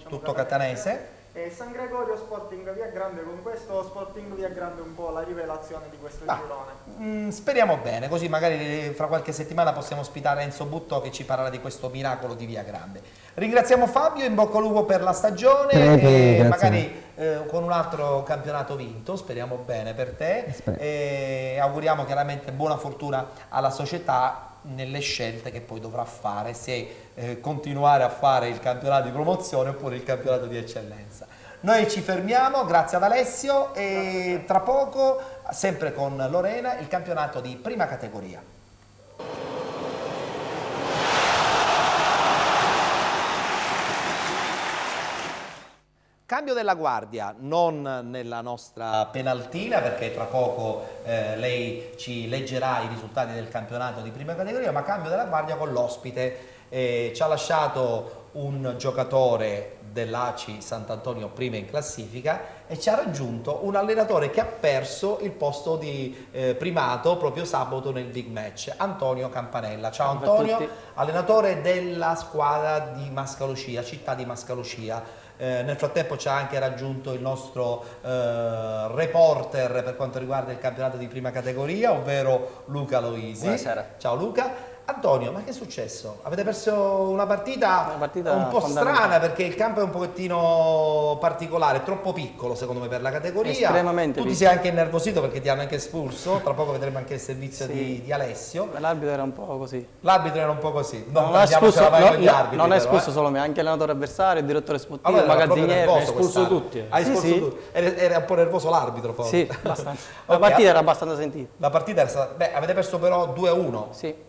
[SPEAKER 8] tutto
[SPEAKER 1] catanese,
[SPEAKER 8] e San Gregorio Sporting Via Grande. Con questo Sporting Via Grande è un po' la rivelazione di questo girone.
[SPEAKER 1] Speriamo bene, così magari fra qualche settimana possiamo ospitare Enzo Butto che ci parlerà di questo miracolo di Via Grande. Ringraziamo Fabio, in bocca al lupo per la stagione e magari con un altro campionato vinto, speriamo bene per te, e auguriamo chiaramente buona fortuna alla società nelle scelte che poi dovrà fare, se continuare a fare il campionato di promozione oppure il campionato di eccellenza. Noi ci fermiamo, grazie ad Alessio, e tra poco, sempre con Lorena, il campionato di prima categoria. Cambio della guardia, non nella nostra penaltina perché tra poco lei ci leggerà i risultati del campionato di prima categoria, ma cambio della guardia con l'ospite. Ci ha lasciato un giocatore dell'ACI Sant'Antonio prima in classifica e ci ha raggiunto un allenatore che ha perso il posto di primato proprio sabato nel big match, Antonio Campanella. Ciao Antonio, allenatore della squadra di Mascalucia, città di Mascalucia. Nel frattempo ci ha anche raggiunto il nostro reporter per quanto riguarda il campionato di prima categoria, ovvero Luca Loisi.
[SPEAKER 9] Buonasera.
[SPEAKER 1] Ciao Luca. Antonio, ma che è successo? Avete perso una partita un po' strana perché il campo è un pochettino particolare, troppo piccolo secondo me per la categoria.
[SPEAKER 9] Estremamente
[SPEAKER 1] tu ti sei anche innervosito perché ti hanno anche espulso, tra poco vedremo anche il servizio di Alessio.
[SPEAKER 9] L'arbitro era un po' così.
[SPEAKER 1] L'arbitro era un po' così.
[SPEAKER 9] Non ha espulso solo me, anche l'allenatore avversario, il direttore sportivo, il magazziniere.
[SPEAKER 2] Ha espulso tutti.
[SPEAKER 1] Ha espulso tutti. Era un po' nervoso l'arbitro forse.
[SPEAKER 9] Sì, abbastanza. La partita era abbastanza sentita.
[SPEAKER 1] La partita era stata... Beh, avete perso però 2-1.
[SPEAKER 9] Sì.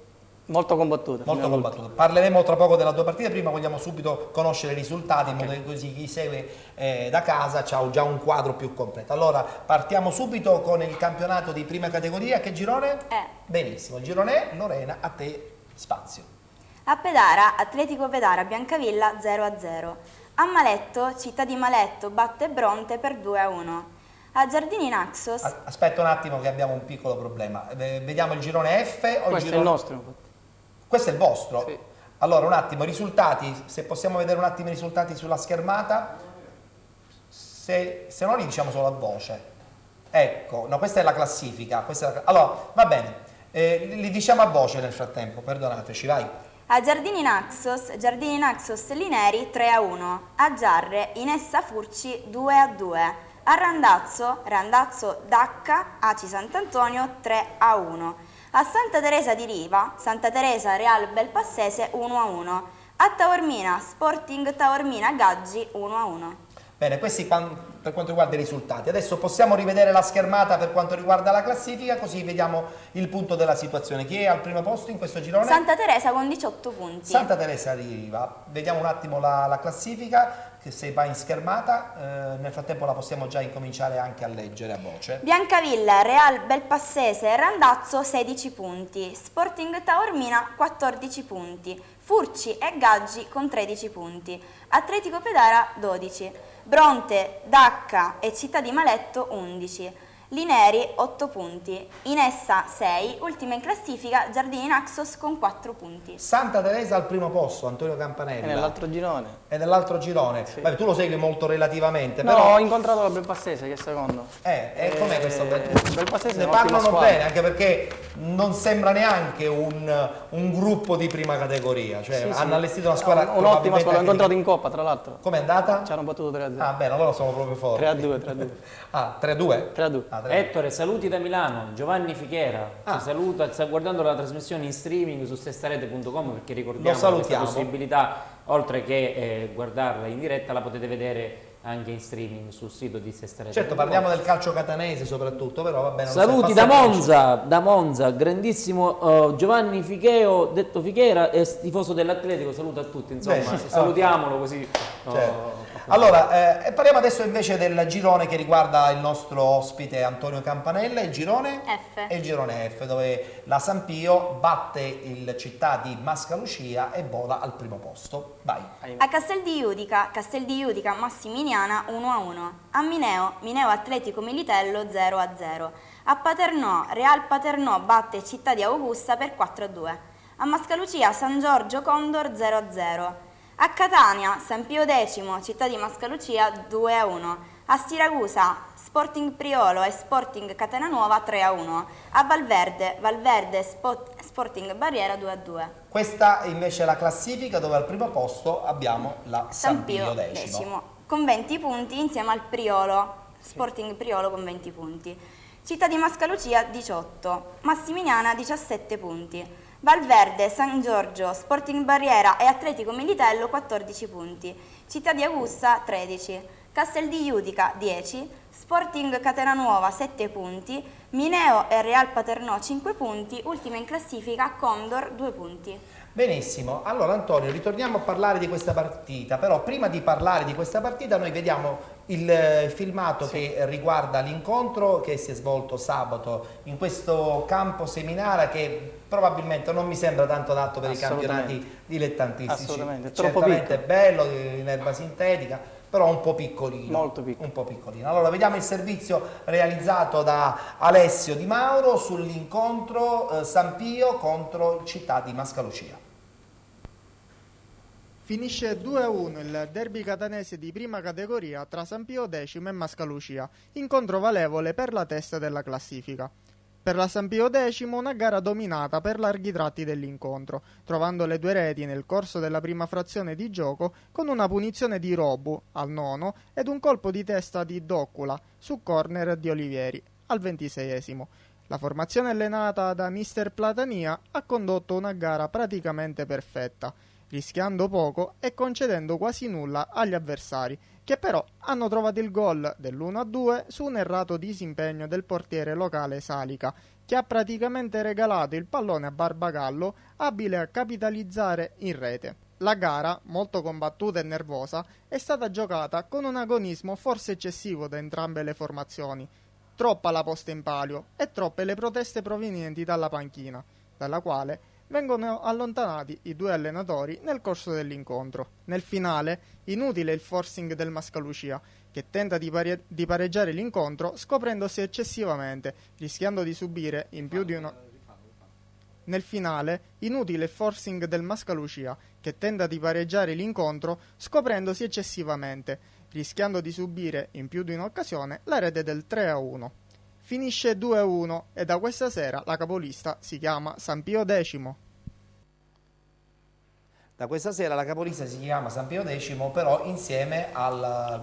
[SPEAKER 9] Molto combattuta.
[SPEAKER 1] Molto combattuta. Parleremo tra poco della tua partita, prima vogliamo subito conoscere i risultati, in modo che così chi segue da casa ha già un quadro più completo. Allora, partiamo subito con il campionato di prima categoria. Che girone? Benissimo, il girone è Lorena, a te spazio.
[SPEAKER 7] A Pedara, Atletico Pedara Biancavilla 0-0. A Maletto, Città di Maletto batte Bronte per 2-1. A Giardini Naxos...
[SPEAKER 1] Aspetta un attimo che abbiamo un piccolo problema. Vediamo il girone F o
[SPEAKER 9] Questo
[SPEAKER 1] il girone...
[SPEAKER 9] è il nostro.
[SPEAKER 1] Questo è il vostro?
[SPEAKER 9] Sì.
[SPEAKER 1] Allora un attimo, i risultati, se possiamo vedere un attimo i risultati sulla schermata, se no li diciamo solo a voce. Ecco, no, questa è la classifica. Allora, va bene, li diciamo a voce nel frattempo, perdonateci, vai.
[SPEAKER 7] A Giardini Naxos Lineri 3-1. A Giarre, Inessa Furci 2-2. A Randazzo Dacca, Aci Sant'Antonio 3-1. A Santa Teresa di Riva, Santa Teresa Real Belpassese 1-1. A Taormina, Sporting Taormina Gaggi 1-1.
[SPEAKER 1] Bene, questi per quanto riguarda i risultati. Adesso possiamo rivedere la schermata per quanto riguarda la classifica, così vediamo il punto della situazione. Chi è al primo posto in questo girone?
[SPEAKER 7] Santa Teresa con 18 punti.
[SPEAKER 1] Santa Teresa di Riva. Vediamo un attimo la classifica, che se va in schermata, nel frattempo la possiamo già incominciare anche a leggere a voce.
[SPEAKER 7] Biancavilla, Real Belpassese e Randazzo 16 punti. Sporting Taormina 14 punti. Furci e Gaggi con 13 punti. Atletico Pedara 12. Bronte, Dacca e Città di Maletto 11. Lineri 8 punti, Inessa 6, ultima in classifica Giardini Naxos con 4 punti.
[SPEAKER 1] Santa Teresa al primo posto, Antonio Campanella.
[SPEAKER 9] E nell'altro girone.
[SPEAKER 1] E nell'altro girone.
[SPEAKER 9] Sì.
[SPEAKER 1] Vabbè, tu lo segui molto relativamente,
[SPEAKER 9] No,
[SPEAKER 1] però...
[SPEAKER 9] ho incontrato la Belpassese che è secondo.
[SPEAKER 1] E com'è questo
[SPEAKER 9] Belpassese?
[SPEAKER 1] Ne
[SPEAKER 9] è un'ottima
[SPEAKER 1] parlano
[SPEAKER 9] squadra.
[SPEAKER 1] bene, anche perché non sembra neanche un gruppo di prima categoria, cioè
[SPEAKER 9] Sì, sì.
[SPEAKER 1] hanno allestito una squadra
[SPEAKER 9] Un'ottima
[SPEAKER 1] probabilmente
[SPEAKER 9] squadra, l'ho
[SPEAKER 1] anche
[SPEAKER 9] incontrato in Coppa tra l'altro.
[SPEAKER 1] Com'è andata?
[SPEAKER 9] Ci hanno battuto 3-0.
[SPEAKER 1] Ah, bene, allora sono proprio forti.
[SPEAKER 9] 3-2.
[SPEAKER 1] Ah, 3-2?
[SPEAKER 9] 3-2.
[SPEAKER 1] Ah, 3-2.
[SPEAKER 2] Ettore, saluti da Milano, Giovanni Fichera,
[SPEAKER 1] Ah.
[SPEAKER 2] ci saluta, sta guardando la trasmissione in streaming su sestarete.com, perché ricordiamo
[SPEAKER 1] Lo salutiamo.
[SPEAKER 2] questa possibilità, oltre che guardarla in diretta, la potete vedere anche in streaming sul sito di Sestarete.
[SPEAKER 1] Certo, parliamo del calcio catanese soprattutto, però va bene.
[SPEAKER 2] Saluti da Monza, grandissimo Giovanni Ficheo, detto Fichera, è tifoso dell'Atletico, saluto a tutti, insomma,
[SPEAKER 1] Bene,
[SPEAKER 2] salutiamolo così.
[SPEAKER 1] Certo. Allora, parliamo adesso invece del girone che riguarda il nostro ospite Antonio Campanella, il girone
[SPEAKER 7] F.
[SPEAKER 1] È il girone F, dove la San Pio batte il Città di Mascalucia e vola al primo posto. Vai.
[SPEAKER 7] A Castel di Iudica Massiminiana 1-1. A Mineo Atletico Militello 0-0. A Paternò, Real Paternò batte Città di Augusta per 4-2. A Mascalucia San Giorgio Condor 0-0. A Catania San Pio X Città di Mascalucia 2-1. A Siracusa Sporting Priolo e Sporting Catena Nuova 3-1. A Valverde Sporting Barriera 2-2.
[SPEAKER 1] Questa invece è la classifica dove al primo posto abbiamo la San Pio X.
[SPEAKER 7] Con 20 punti insieme al Priolo, Sporting Priolo con 20 punti. Città di Mascalucia 18, Massiminiana 17 punti. Valverde, San Giorgio, Sporting Barriera e Atletico Militello 14 punti. Città di Augusta 13, Castel di Iudica 10, Sporting Catena Nuova 7 punti, Mineo e Real Paternò 5 punti, ultima in classifica Condor 2 punti.
[SPEAKER 1] Benissimo, allora Antonio, ritorniamo a parlare di questa partita, però prima di parlare di questa partita noi vediamo il filmato che riguarda l'incontro che si è svolto sabato in questo campo seminara che probabilmente non mi sembra tanto adatto per i campionati dilettantistici.
[SPEAKER 9] Assolutamente, è troppo
[SPEAKER 1] Certamente
[SPEAKER 9] piccolo.
[SPEAKER 1] è bello, in erba sintetica, però un po' piccolino.
[SPEAKER 9] Molto piccolo.
[SPEAKER 1] Un po' piccolino. Allora vediamo il servizio realizzato da Alessio Di Mauro sull'incontro San Pio contro il Città di Mascalucia.
[SPEAKER 8] Finisce 2-1 il derby catanese di prima categoria tra San Pio X e Mascalucia, incontro valevole per la testa della classifica. Per la San Pio X una gara dominata per larghi tratti dell'incontro, trovando le due reti nel corso della prima frazione di gioco con una punizione di Robu al 9 ed un colpo di testa di Doccula su corner di Olivieri al 26esimo. La formazione allenata da mister Platania ha condotto una gara praticamente perfetta, rischiando poco e concedendo quasi nulla agli avversari, che però hanno trovato il gol dell'1-2 su un errato disimpegno del portiere locale Salica, che ha praticamente regalato il pallone a Barbagallo, abile a capitalizzare in rete. La gara, molto combattuta e nervosa, è stata giocata con un agonismo forse eccessivo da entrambe le formazioni. Troppa la posta in palio e troppe le proteste provenienti dalla panchina, dalla quale vengono allontanati i due allenatori nel corso dell'incontro. Nel finale, inutile il forcing del Mascalucia, che tenta di pareggiare l'incontro scoprendosi eccessivamente, rischiando di subire in più di una... Nel finale, inutile il forcing del Mascalucia, che tenta di pareggiare l'incontro scoprendosi eccessivamente, rischiando di subire in più di un'occasione la rete del 3-1. Finisce 2-1 e da questa sera la capolista si chiama San Pio X.
[SPEAKER 1] Da questa sera la capolista si chiama San Pio X, però insieme al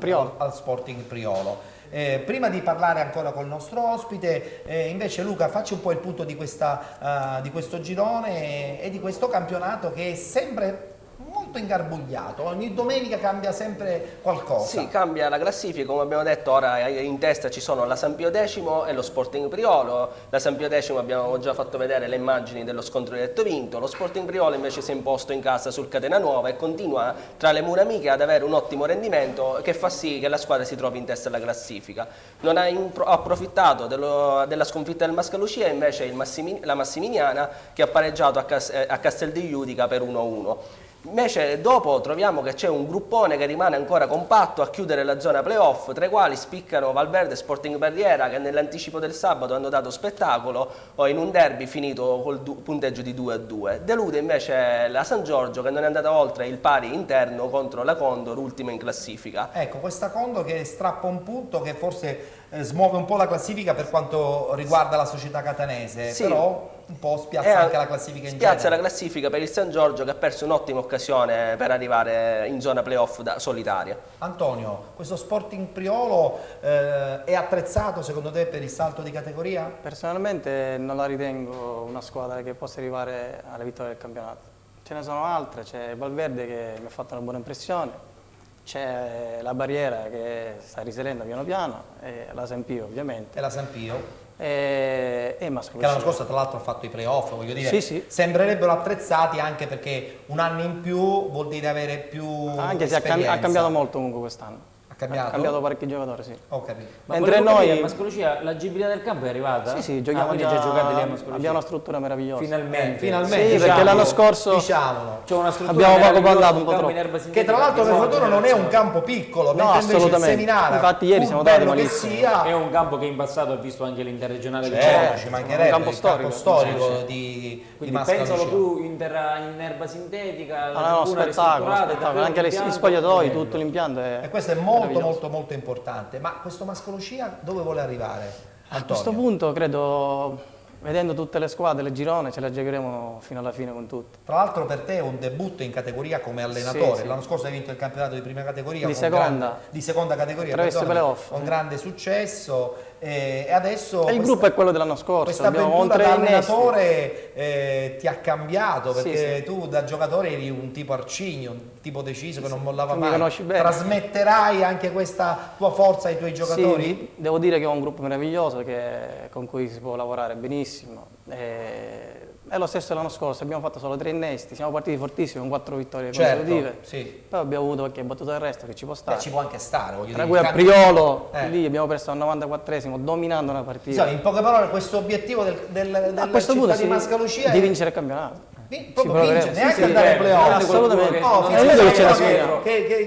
[SPEAKER 1] Sporting Priolo. Prima di parlare ancora col nostro ospite, invece Luca, facci un po' il punto di questo girone e di questo campionato che è sempre molto ingarbugliato, ogni domenica cambia sempre qualcosa.
[SPEAKER 10] Sì, cambia la classifica, come abbiamo detto ora in testa ci sono la San Pio X e lo Sporting Priolo. La San Pio X abbiamo già fatto vedere le immagini dello scontro diretto vinto, lo Sporting Priolo invece si è imposto in casa sul Catena Nuova e continua tra le mura amiche ad avere un ottimo rendimento che fa sì che la squadra si trovi in testa alla classifica. Non ha approfittato della sconfitta del Mascalucia invece la Massiminiana, che ha pareggiato a Castel di Iudica per 1-1. Invece dopo troviamo che c'è un gruppone che rimane ancora compatto a chiudere la zona playoff, tra i quali spiccano Valverde e Sporting Barriera, che nell'anticipo del sabato hanno dato spettacolo o in un derby finito col punteggio di 2-2. Delude invece la San Giorgio, che non è andata oltre il pari interno contro la Condor, ultima in classifica.
[SPEAKER 1] Ecco, questa Condor che strappa un punto, che forse smuove un po' la classifica per quanto riguarda la società catanese,
[SPEAKER 10] sì,
[SPEAKER 1] però un po' spiazza anche la classifica in
[SPEAKER 10] spiazza
[SPEAKER 1] genere.
[SPEAKER 10] la classifica per il San Giorgio, che ha perso un'ottima occasione per arrivare in zona playoff solitaria.
[SPEAKER 1] Antonio, questo Sporting Priolo è attrezzato secondo te per il salto di categoria?
[SPEAKER 9] Personalmente non la ritengo una squadra che possa arrivare alla vittoria del campionato. Ce ne sono altre, c'è Valverde che mi ha fatto una buona impressione, c'è la Barriera che sta risalendo piano piano, e la San Pio ovviamente.
[SPEAKER 1] E la San Pio?
[SPEAKER 9] E
[SPEAKER 1] Che l'anno scorso tra l'altro ha fatto i playoff, voglio dire,
[SPEAKER 9] sì, sì.
[SPEAKER 1] Sembrerebbero attrezzati anche perché un anno in più vuol dire avere più
[SPEAKER 9] anche se ha cambiato molto comunque quest'anno.
[SPEAKER 1] Ha cambiato?
[SPEAKER 9] Ha cambiato parecchi giocatori, sì.
[SPEAKER 1] Ho capito.
[SPEAKER 2] Ma
[SPEAKER 9] Mentre noi...
[SPEAKER 2] a Mascolucia l'agibilità del campo è arrivata?
[SPEAKER 9] Sì, sì, giochiamo
[SPEAKER 2] quindi
[SPEAKER 9] già,
[SPEAKER 2] giocate lì a Mascolucia.
[SPEAKER 9] abbiamo una struttura meravigliosa.
[SPEAKER 2] Finalmente.
[SPEAKER 1] Finalmente.
[SPEAKER 9] Sì, perché l'anno scorso
[SPEAKER 1] diciamolo.
[SPEAKER 2] C'è una struttura
[SPEAKER 9] abbiamo poco
[SPEAKER 2] meravigliosa,
[SPEAKER 9] parlato un po'
[SPEAKER 2] campo in
[SPEAKER 9] troppo.
[SPEAKER 2] erba sintetica,
[SPEAKER 1] Che tra l'altro per
[SPEAKER 2] nuova
[SPEAKER 1] fortuna non è un
[SPEAKER 2] generazione.
[SPEAKER 1] campo piccolo,
[SPEAKER 9] No,
[SPEAKER 1] mentre invece il
[SPEAKER 9] assolutamente.
[SPEAKER 1] Seminara,
[SPEAKER 9] Infatti ieri siamo
[SPEAKER 1] bello
[SPEAKER 9] andati
[SPEAKER 1] che
[SPEAKER 9] malissimo.
[SPEAKER 1] sia,
[SPEAKER 2] È un campo che in passato ha visto anche l'interregionale di
[SPEAKER 1] certo, ci
[SPEAKER 2] Roma.
[SPEAKER 1] mancherebbe,
[SPEAKER 9] un campo
[SPEAKER 1] il campo
[SPEAKER 9] storico.
[SPEAKER 1] storico di
[SPEAKER 2] Quindi
[SPEAKER 1] Mascolucia.
[SPEAKER 2] pensalo tu in erba sintetica,
[SPEAKER 9] No, no,
[SPEAKER 2] una
[SPEAKER 9] spettacolo,
[SPEAKER 2] ristrutturata,
[SPEAKER 9] spettacolo. Anche gli spogliatoi, tutto l'impianto è
[SPEAKER 1] E questo è molto
[SPEAKER 9] meraviglioso.
[SPEAKER 1] molto molto importante. Ma questo Mascolucia dove vuole arrivare?
[SPEAKER 9] A questo
[SPEAKER 1] Antonio?
[SPEAKER 9] punto credo, vedendo tutte le squadre, il girone, ce la giocheremo fino alla fine con tutti.
[SPEAKER 1] Tra l'altro per te è un debutto in categoria come allenatore.
[SPEAKER 9] Sì, sì.
[SPEAKER 1] L'anno scorso hai vinto il campionato di prima categoria,
[SPEAKER 9] Di
[SPEAKER 1] con
[SPEAKER 9] seconda.
[SPEAKER 1] di seconda categoria,
[SPEAKER 9] Attraverso i
[SPEAKER 1] perdonami,
[SPEAKER 9] playoff.
[SPEAKER 1] con grande successo. E adesso
[SPEAKER 9] E il gruppo è quello dell'anno scorso.
[SPEAKER 1] questa
[SPEAKER 9] Abbiamo
[SPEAKER 1] avventura da
[SPEAKER 9] oltre innesti.
[SPEAKER 1] allenatore ti ha cambiato, perché
[SPEAKER 9] Sì.
[SPEAKER 1] tu da giocatore eri un tipo arcigno, un tipo deciso che non mollava
[SPEAKER 9] Tu mi
[SPEAKER 1] mai.
[SPEAKER 9] conosci bene.
[SPEAKER 1] Trasmetterai anche questa tua forza ai tuoi giocatori?
[SPEAKER 9] Sì, devo dire che ho un gruppo meraviglioso con cui si può lavorare benissimo. È lo stesso dell'anno scorso, abbiamo fatto solo 3 innesti, siamo partiti fortissimi con 4 vittorie consecutive.
[SPEAKER 1] Certo, sì.
[SPEAKER 9] Poi abbiamo avuto qualche battuta d'arresto che ci può stare.
[SPEAKER 1] Ci può anche stare, voglio
[SPEAKER 9] Tra
[SPEAKER 1] dire.
[SPEAKER 9] cui a Priolo,
[SPEAKER 1] Eh.
[SPEAKER 9] lì abbiamo perso al 94esimo, dominando una partita.
[SPEAKER 1] Insomma, in poche parole, questo obiettivo della
[SPEAKER 9] A questo
[SPEAKER 1] città
[SPEAKER 9] punto
[SPEAKER 1] di Mascolucia
[SPEAKER 9] di
[SPEAKER 1] è
[SPEAKER 9] vincere il campionato.
[SPEAKER 1] Proprio
[SPEAKER 9] Ci
[SPEAKER 1] vincere,
[SPEAKER 9] proveremo.
[SPEAKER 1] neanche
[SPEAKER 9] Sì,
[SPEAKER 1] andare ai playoff.
[SPEAKER 9] assolutamente.
[SPEAKER 1] No,
[SPEAKER 9] È inutile che ce la
[SPEAKER 1] finire
[SPEAKER 9] sogniamo.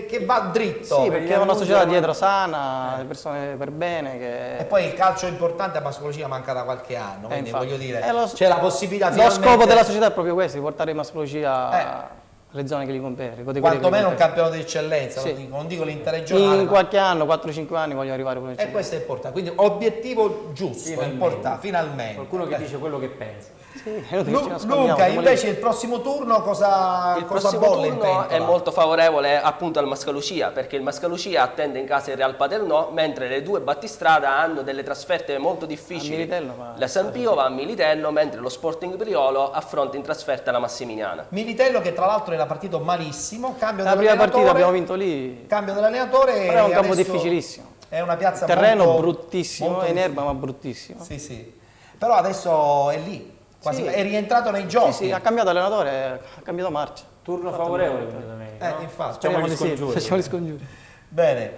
[SPEAKER 1] che va dritto.
[SPEAKER 9] Sì, perché è una società dietro sana, le persone per bene.
[SPEAKER 1] E poi il calcio importante a Mascolucia manca da qualche anno, quindi
[SPEAKER 9] infatti.
[SPEAKER 1] voglio dire,
[SPEAKER 9] Lo-
[SPEAKER 1] c'è la possibilità
[SPEAKER 9] Lo
[SPEAKER 1] finalmente,
[SPEAKER 9] scopo della società è proprio questo, di portare i Mascolucia alle zone che li compete.
[SPEAKER 1] quantomeno un campionato di eccellenza,
[SPEAKER 9] Sì.
[SPEAKER 1] non dico l'interregionale,
[SPEAKER 9] In
[SPEAKER 1] ma-
[SPEAKER 9] qualche anno, 4-5 anni, voglio arrivare pure in
[SPEAKER 1] e
[SPEAKER 9] Cina.
[SPEAKER 1] questo è importante, quindi obiettivo giusto,
[SPEAKER 2] Finalmente.
[SPEAKER 1] importante, finalmente.
[SPEAKER 2] Qualcuno che dice quello che pensa.
[SPEAKER 9] Sì, è inutile che ci nascondiamo,
[SPEAKER 1] Luca,
[SPEAKER 9] siamo lì.
[SPEAKER 1] invece il prossimo turno cosa
[SPEAKER 10] Il
[SPEAKER 1] cosa
[SPEAKER 10] prossimo
[SPEAKER 1] bolle in
[SPEAKER 10] turno
[SPEAKER 1] pentola?
[SPEAKER 10] è molto favorevole appunto al Mascolucia, perché il Mascolucia attende in casa il Real Paternò, mentre le due battistrada hanno delle trasferte molto difficili.
[SPEAKER 9] A Militello, ma-
[SPEAKER 10] La San Pio va a Militello, mentre lo Sporting Priolo affronta in trasferta la Massimiliana.
[SPEAKER 1] Militello che tra l'altro era partito malissimo, cambio
[SPEAKER 9] La prima
[SPEAKER 1] dell'allenatore,
[SPEAKER 9] partita abbiamo vinto lì,
[SPEAKER 1] cambio dell'allenatore,
[SPEAKER 9] però è un
[SPEAKER 1] e
[SPEAKER 9] campo
[SPEAKER 1] adesso
[SPEAKER 9] difficilissimo.
[SPEAKER 1] è una piazza
[SPEAKER 9] Terreno
[SPEAKER 1] molto,
[SPEAKER 9] bruttissimo,
[SPEAKER 1] molto
[SPEAKER 9] è in
[SPEAKER 1] difficile.
[SPEAKER 9] erba ma bruttissimo.
[SPEAKER 1] Sì, sì. Però adesso è lì, quasi
[SPEAKER 9] Sì.
[SPEAKER 1] è rientrato nei giochi.
[SPEAKER 9] Sì, sì, ha cambiato allenatore, ha cambiato marcia.
[SPEAKER 2] Turno favorevole quindi domenica, no?
[SPEAKER 1] Infatti.
[SPEAKER 9] Speriamo
[SPEAKER 2] gli
[SPEAKER 9] di sì,
[SPEAKER 2] scongiuri.
[SPEAKER 9] facciamo gli scongiuri.
[SPEAKER 1] Bene,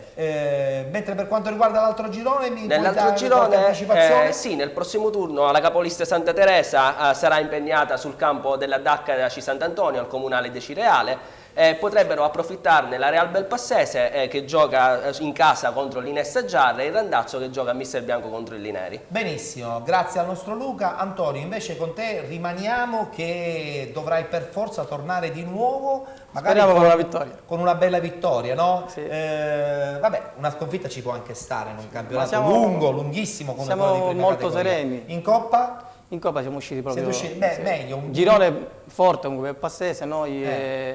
[SPEAKER 1] mentre per quanto riguarda l'altro girone, mi puoi
[SPEAKER 10] Nell'altro
[SPEAKER 1] dare qualche
[SPEAKER 10] girone,
[SPEAKER 1] anticipazione?
[SPEAKER 10] sì, nel prossimo turno la capolista Santa Teresa sarà impegnata sul campo della DAC della C Sant'Antonio al comunale di Cireale. Potrebbero approfittarne la Real Belpassese che gioca in casa contro l'Inessa Giarra e il Randazzo che gioca a Mister Bianco contro il Lineri.
[SPEAKER 1] Benissimo, grazie al nostro Luca. Antonio, invece con te rimaniamo che dovrai per forza tornare di nuovo, magari
[SPEAKER 9] Speriamo con una vittoria.
[SPEAKER 1] con una bella vittoria, no?
[SPEAKER 9] Sì.
[SPEAKER 1] Vabbè, una sconfitta ci può anche stare in un campionato
[SPEAKER 9] siamo-
[SPEAKER 1] lungo, lunghissimo come
[SPEAKER 9] siamo
[SPEAKER 1] quello di prima
[SPEAKER 9] molto
[SPEAKER 1] categoria.
[SPEAKER 9] sereni.
[SPEAKER 1] In Coppa?
[SPEAKER 9] In Coppa siamo usciti proprio.
[SPEAKER 1] Siete usciti? Beh, meglio. Un
[SPEAKER 9] Girone forte comunque per Passese, noi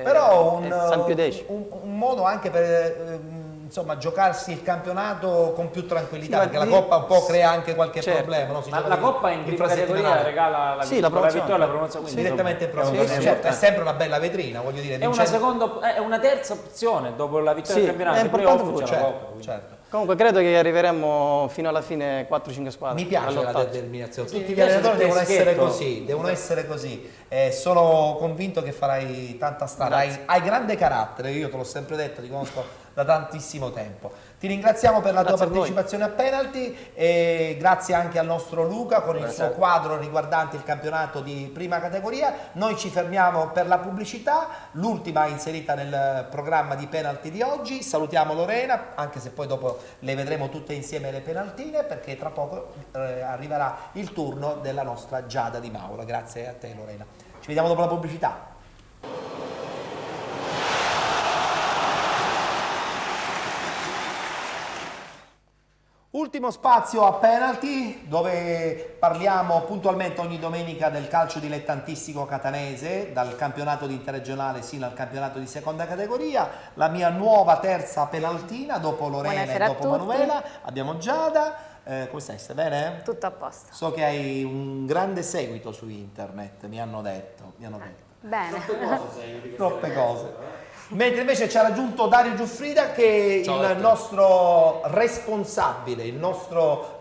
[SPEAKER 1] Però
[SPEAKER 9] e San Pio Decimo.
[SPEAKER 1] un modo anche per insomma, giocarsi il campionato con più tranquillità,
[SPEAKER 9] Sì,
[SPEAKER 1] perché
[SPEAKER 9] ma
[SPEAKER 1] la
[SPEAKER 9] lì-
[SPEAKER 1] Coppa un po' crea anche qualche
[SPEAKER 9] certo.
[SPEAKER 1] problema. No? Si
[SPEAKER 2] Ma
[SPEAKER 1] gioca
[SPEAKER 2] la Coppa in prima categoria
[SPEAKER 1] infrasettimanale.
[SPEAKER 2] regala la,
[SPEAKER 9] Sì, la
[SPEAKER 2] la
[SPEAKER 9] promozione.
[SPEAKER 2] vittoria e la promozione. quindi,
[SPEAKER 1] Direttamente in
[SPEAKER 2] insomma,
[SPEAKER 1] promozione.
[SPEAKER 9] Sì,
[SPEAKER 1] Certo, è sempre una bella vetrina, voglio dire.
[SPEAKER 2] è una seconda, è una terza opzione dopo la vittoria
[SPEAKER 9] Sì,
[SPEAKER 2] del campionato.
[SPEAKER 9] è
[SPEAKER 2] i
[SPEAKER 9] importante
[SPEAKER 2] playoff,
[SPEAKER 9] pure.
[SPEAKER 2] c'è la
[SPEAKER 1] Certo,
[SPEAKER 2] Coppa, quindi.
[SPEAKER 1] certo.
[SPEAKER 9] Comunque credo che arriveremo fino alla fine 4-5 squadre.
[SPEAKER 1] Mi piace la
[SPEAKER 9] all'ottavo.
[SPEAKER 1] determinazione,
[SPEAKER 2] Sì,
[SPEAKER 1] tutti
[SPEAKER 2] mi
[SPEAKER 1] gli
[SPEAKER 2] piace
[SPEAKER 1] allenatori
[SPEAKER 2] perché
[SPEAKER 1] devono
[SPEAKER 2] è
[SPEAKER 1] essere
[SPEAKER 2] schietto.
[SPEAKER 1] così, devono essere così. Sono convinto che farai tanta strada, hai grande carattere, io te l'ho sempre detto, ti conosco tantissimo tempo. Ti ringraziamo per la tua partecipazione a penalty e grazie anche al nostro Luca con il suo quadro riguardante il campionato di prima categoria. Noi ci fermiamo per la pubblicità, l'ultima inserita nel programma di penalty di oggi. Salutiamo Lorena, anche se poi dopo le vedremo tutte insieme le penaltine, perché tra poco arriverà il turno della nostra Giada Di Mauro. Grazie a te Lorena. Ci vediamo dopo la pubblicità. Ultimo spazio a penalty, dove parliamo puntualmente ogni domenica del calcio dilettantistico catanese, dal campionato di interregionale sino al campionato di seconda categoria. La mia nuova terza penaltina, dopo Lorena e dopo Manuela. Abbiamo Giada. Come stai? Stai bene?
[SPEAKER 11] Tutto a posto.
[SPEAKER 1] So che hai un grande seguito su internet, mi hanno detto.
[SPEAKER 11] Bene.
[SPEAKER 1] Troppe cose. Mentre invece ci ha raggiunto Dario Giuffrida, che è il nostro responsabile, il nostro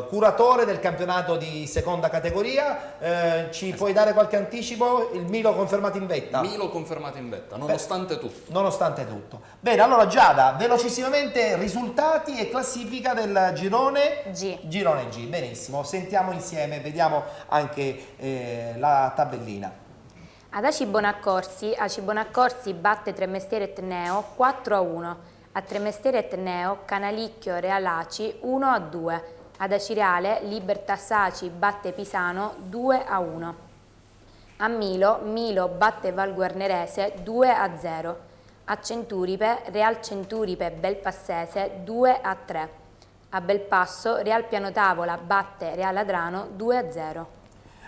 [SPEAKER 1] curatore del campionato di seconda categoria. Ci puoi dare qualche anticipo? Il Milo confermato in vetta?
[SPEAKER 12] Milo confermato in vetta, nonostante tutto.
[SPEAKER 1] Nonostante tutto. Bene, allora Giada, velocissimamente risultati e classifica del girone
[SPEAKER 11] G.
[SPEAKER 1] Girone G, benissimo. Sentiamo insieme, vediamo anche la tabellina.
[SPEAKER 11] Ad Aci Bonaccorsi batte Tremestieri Etneo 4-1. A Tremestieri Etneo Canalicchio Real Aci 1-2. Ad Acireale Libertas Aci batte Pisano 2-1. A Milo batte Val Guarnerese 2-0. A Centuripe Real Centuripe Belpassese 2-3. A Belpasso Real Pianotavola batte Real Adrano 2-0.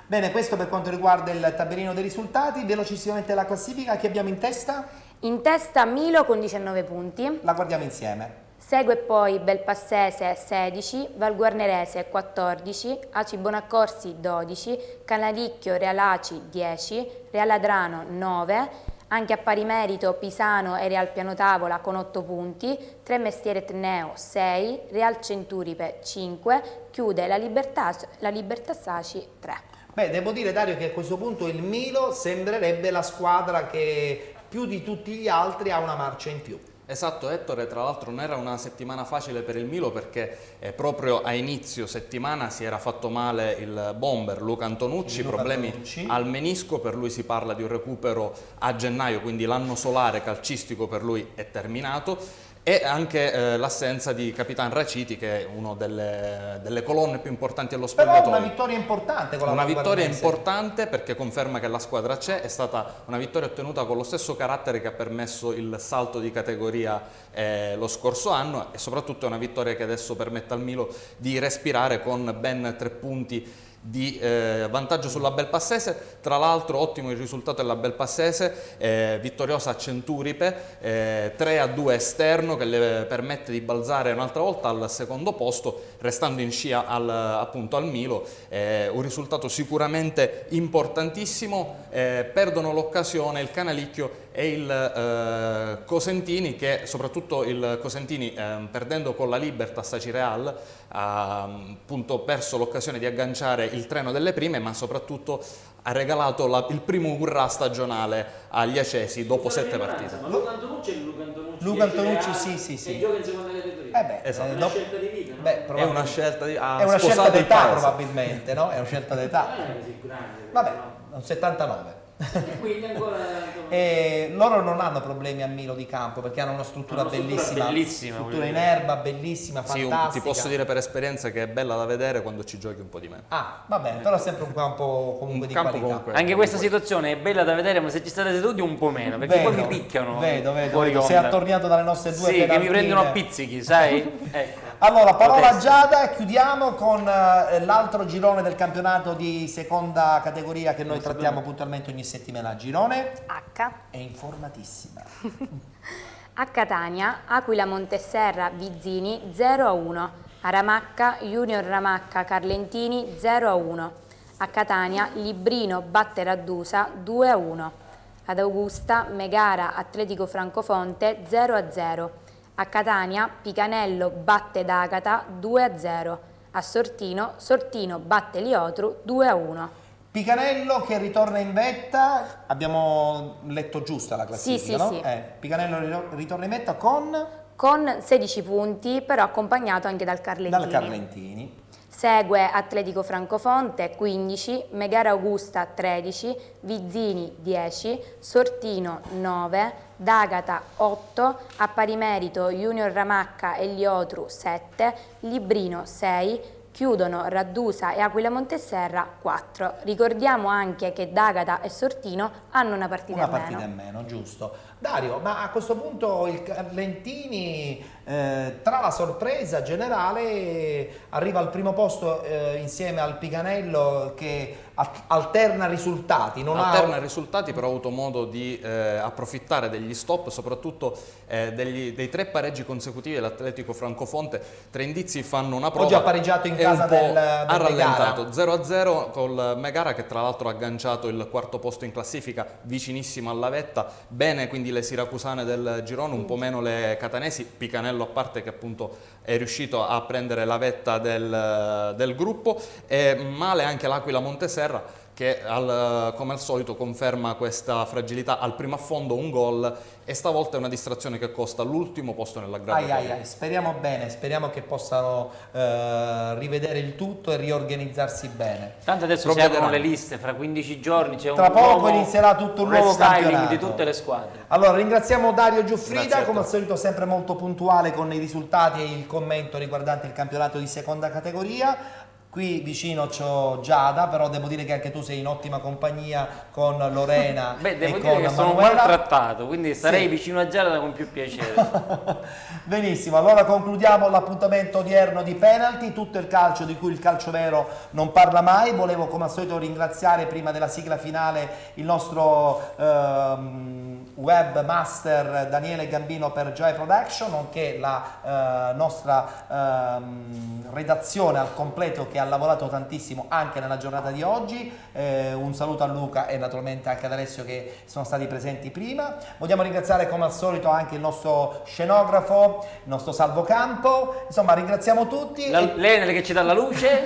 [SPEAKER 1] Bene, questo per quanto riguarda il tabellino dei risultati. Velocissimamente la classifica, chi abbiamo in testa?
[SPEAKER 11] In testa Milo con 19 punti.
[SPEAKER 1] La guardiamo insieme.
[SPEAKER 11] Segue poi Belpassese 16, Val Guarnerese 14, Aci Bonaccorsi 12, Canalicchio Real Aci 10, Real Adrano 9, anche a pari merito Pisano e Real Pianotavola con 8 punti, Tremestieri Etneo 6, Real Centuripe 5, chiude la Libertas Aci 3.
[SPEAKER 1] Beh, devo dire Dario che a questo punto il Milo sembrerebbe la squadra che più di tutti gli altri ha una marcia in più.
[SPEAKER 12] Esatto Ettore, tra l'altro non era una settimana facile per il Milo perché proprio a inizio settimana si era fatto male il bomber Luca Antonucci, problemi al menisco, per lui si parla di un recupero a gennaio, quindi l'anno solare calcistico per lui è terminato. E anche l'assenza di Capitan Raciti, che è una delle colonne più importanti dello spogliatoio.
[SPEAKER 1] Però una vittoria importante con la
[SPEAKER 12] Una vittoria importante perché conferma che la squadra c'è, è stata una vittoria ottenuta con lo stesso carattere che ha permesso il salto di categoria lo scorso anno, e soprattutto è una vittoria che adesso permette al Milo di respirare con ben 3 punti di vantaggio sulla Belpassese. Tra l'altro ottimo il risultato della Belpassese, vittoriosa a Centuripe, 3-2 esterno, che le permette di balzare un'altra volta al secondo posto, restando in scia appunto al Milo. Un risultato sicuramente importantissimo. Perdono l'occasione il Canalicchio e il Cosentini, che soprattutto il Cosentini perdendo con la Libertas Acireal ha appunto perso l'occasione di agganciare il treno delle prime, ma soprattutto ha regalato il primo urrà stagionale agli acesi dopo 7 partite.
[SPEAKER 2] Ma Luca Antonucci è
[SPEAKER 1] Luca Antonucci, sì.
[SPEAKER 2] E gioca in seconda categoria.
[SPEAKER 12] Esatto.
[SPEAKER 2] È una scelta di vita, no?
[SPEAKER 12] È una scelta di
[SPEAKER 1] è una scelta d'età probabilmente, no? È una scelta d'età. Vabbè, un 79.
[SPEAKER 2] Quindi ancora
[SPEAKER 1] E loro non hanno problemi a Milo di campo perché hanno una struttura bellissima, struttura in erba bellissima, fantastica.
[SPEAKER 12] Ti posso dire per esperienza che è bella da vedere quando ci giochi un po' di meno.
[SPEAKER 1] Ah, va bene, però è sempre un campo comunque di qualità.
[SPEAKER 12] Comunque,
[SPEAKER 2] anche questa situazione è bella da vedere, ma se ci state seduti un po' meno, perché poi mi picchiano.
[SPEAKER 1] Vedo. Sei attorniato dalle nostre due
[SPEAKER 2] penaltine. Sì, che mi prendono a pizzichi, sai? Ecco.
[SPEAKER 1] Allora, parola a Giada, chiudiamo con l'altro girone del campionato di seconda categoria che noi trattiamo puntualmente ogni settimana. Girone
[SPEAKER 11] H.
[SPEAKER 1] È informatissima.
[SPEAKER 11] A Catania, Aquila Montesserra Vizzini 0-1. A Ramacca, Junior Ramacca Carlentini 0-1. A Catania, Librino batte Raddusa 2-1. Ad Augusta, Megara Atletico Francofonte 0-0. A Catania, Picanello batte D'Agata 2-0. A Sortino, Sortino batte Liotru 2-1.
[SPEAKER 1] Picanello che ritorna in vetta, abbiamo letto giusta la classifica, no?
[SPEAKER 11] Sì.
[SPEAKER 1] Picanello ritorna in vetta con
[SPEAKER 11] 16 punti, però accompagnato anche dal Carlentini. Segue Atletico Francofonte 15, Megara Augusta 13, Vizzini 10, Sortino 9, D'Agata 8, a pari merito Junior Ramacca e Liotru 7, Librino 6, chiudono Raddusa e Aquila Monteserra 4. Ricordiamo anche che D'Agata e Sortino hanno una partita
[SPEAKER 1] in meno, giusto. Dario, ma a questo punto il Carlentini, tra la sorpresa generale, arriva al primo posto insieme al Picanello che alterna risultati.
[SPEAKER 12] Risultati, però ha avuto modo di approfittare degli stop, soprattutto dei 3 pareggi consecutivi dell'Atletico Francofonte. 3 indizi fanno una prova.
[SPEAKER 1] Oggi ha pareggiato in casa del
[SPEAKER 12] rallentato 0-0 col Megara, che tra l'altro ha agganciato il 4º posto in classifica, vicinissimo alla vetta. Bene quindi le siracusane del girone, un po' meno le catanesi, Picanello a parte che appunto è riuscito a prendere la vetta del gruppo, e male anche l'Aquila Monteserra, che come al solito conferma questa fragilità. Al primo affondo un gol e stavolta è una distrazione che costa l'ultimo posto nella graduatoria.
[SPEAKER 1] Speriamo bene, speriamo che possano rivedere il tutto e riorganizzarsi bene.
[SPEAKER 2] Tanto adesso si aprono le liste, fra 15 giorni c'è
[SPEAKER 1] tra poco inizierà tutto un nuovo campionato
[SPEAKER 2] di tutte le squadre.
[SPEAKER 1] Allora ringraziamo Dario Giuffrida, come al solito sempre molto puntuale con i risultati e il commento riguardante il campionato di seconda categoria. Qui vicino c'ho Giada, però devo dire che anche tu sei in ottima compagnia con Lorena.
[SPEAKER 2] Devo dire che sono mal trattato, quindi sarei vicino a Giada con più piacere.
[SPEAKER 1] Benissimo, allora concludiamo l'appuntamento odierno di penalty, tutto il calcio di cui il calcio vero non parla mai. Volevo come al solito ringraziare prima della sigla finale il nostro webmaster Daniele Gambino per Joy Production, nonché la nostra redazione al completo che ha lavorato tantissimo anche nella giornata di oggi. Un saluto a Luca e naturalmente anche ad Alessio che sono stati presenti prima. Vogliamo ringraziare come al solito anche il nostro scenografo, il nostro Salvocampo, insomma ringraziamo tutti.
[SPEAKER 2] L'Enel che ci dà la luce.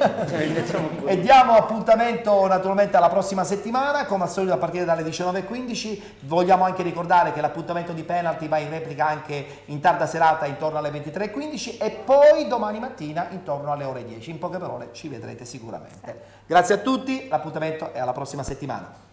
[SPEAKER 1] E diamo appuntamento naturalmente alla prossima settimana, come al solito a partire dalle 19:15. Vogliamo anche ricordare che l'appuntamento di penalty va in replica anche in tarda serata intorno alle 23:15 e poi domani mattina intorno alle ore 10. In poche parole ci vedrete sicuramente. Grazie a tutti, l'appuntamento è alla prossima settimana.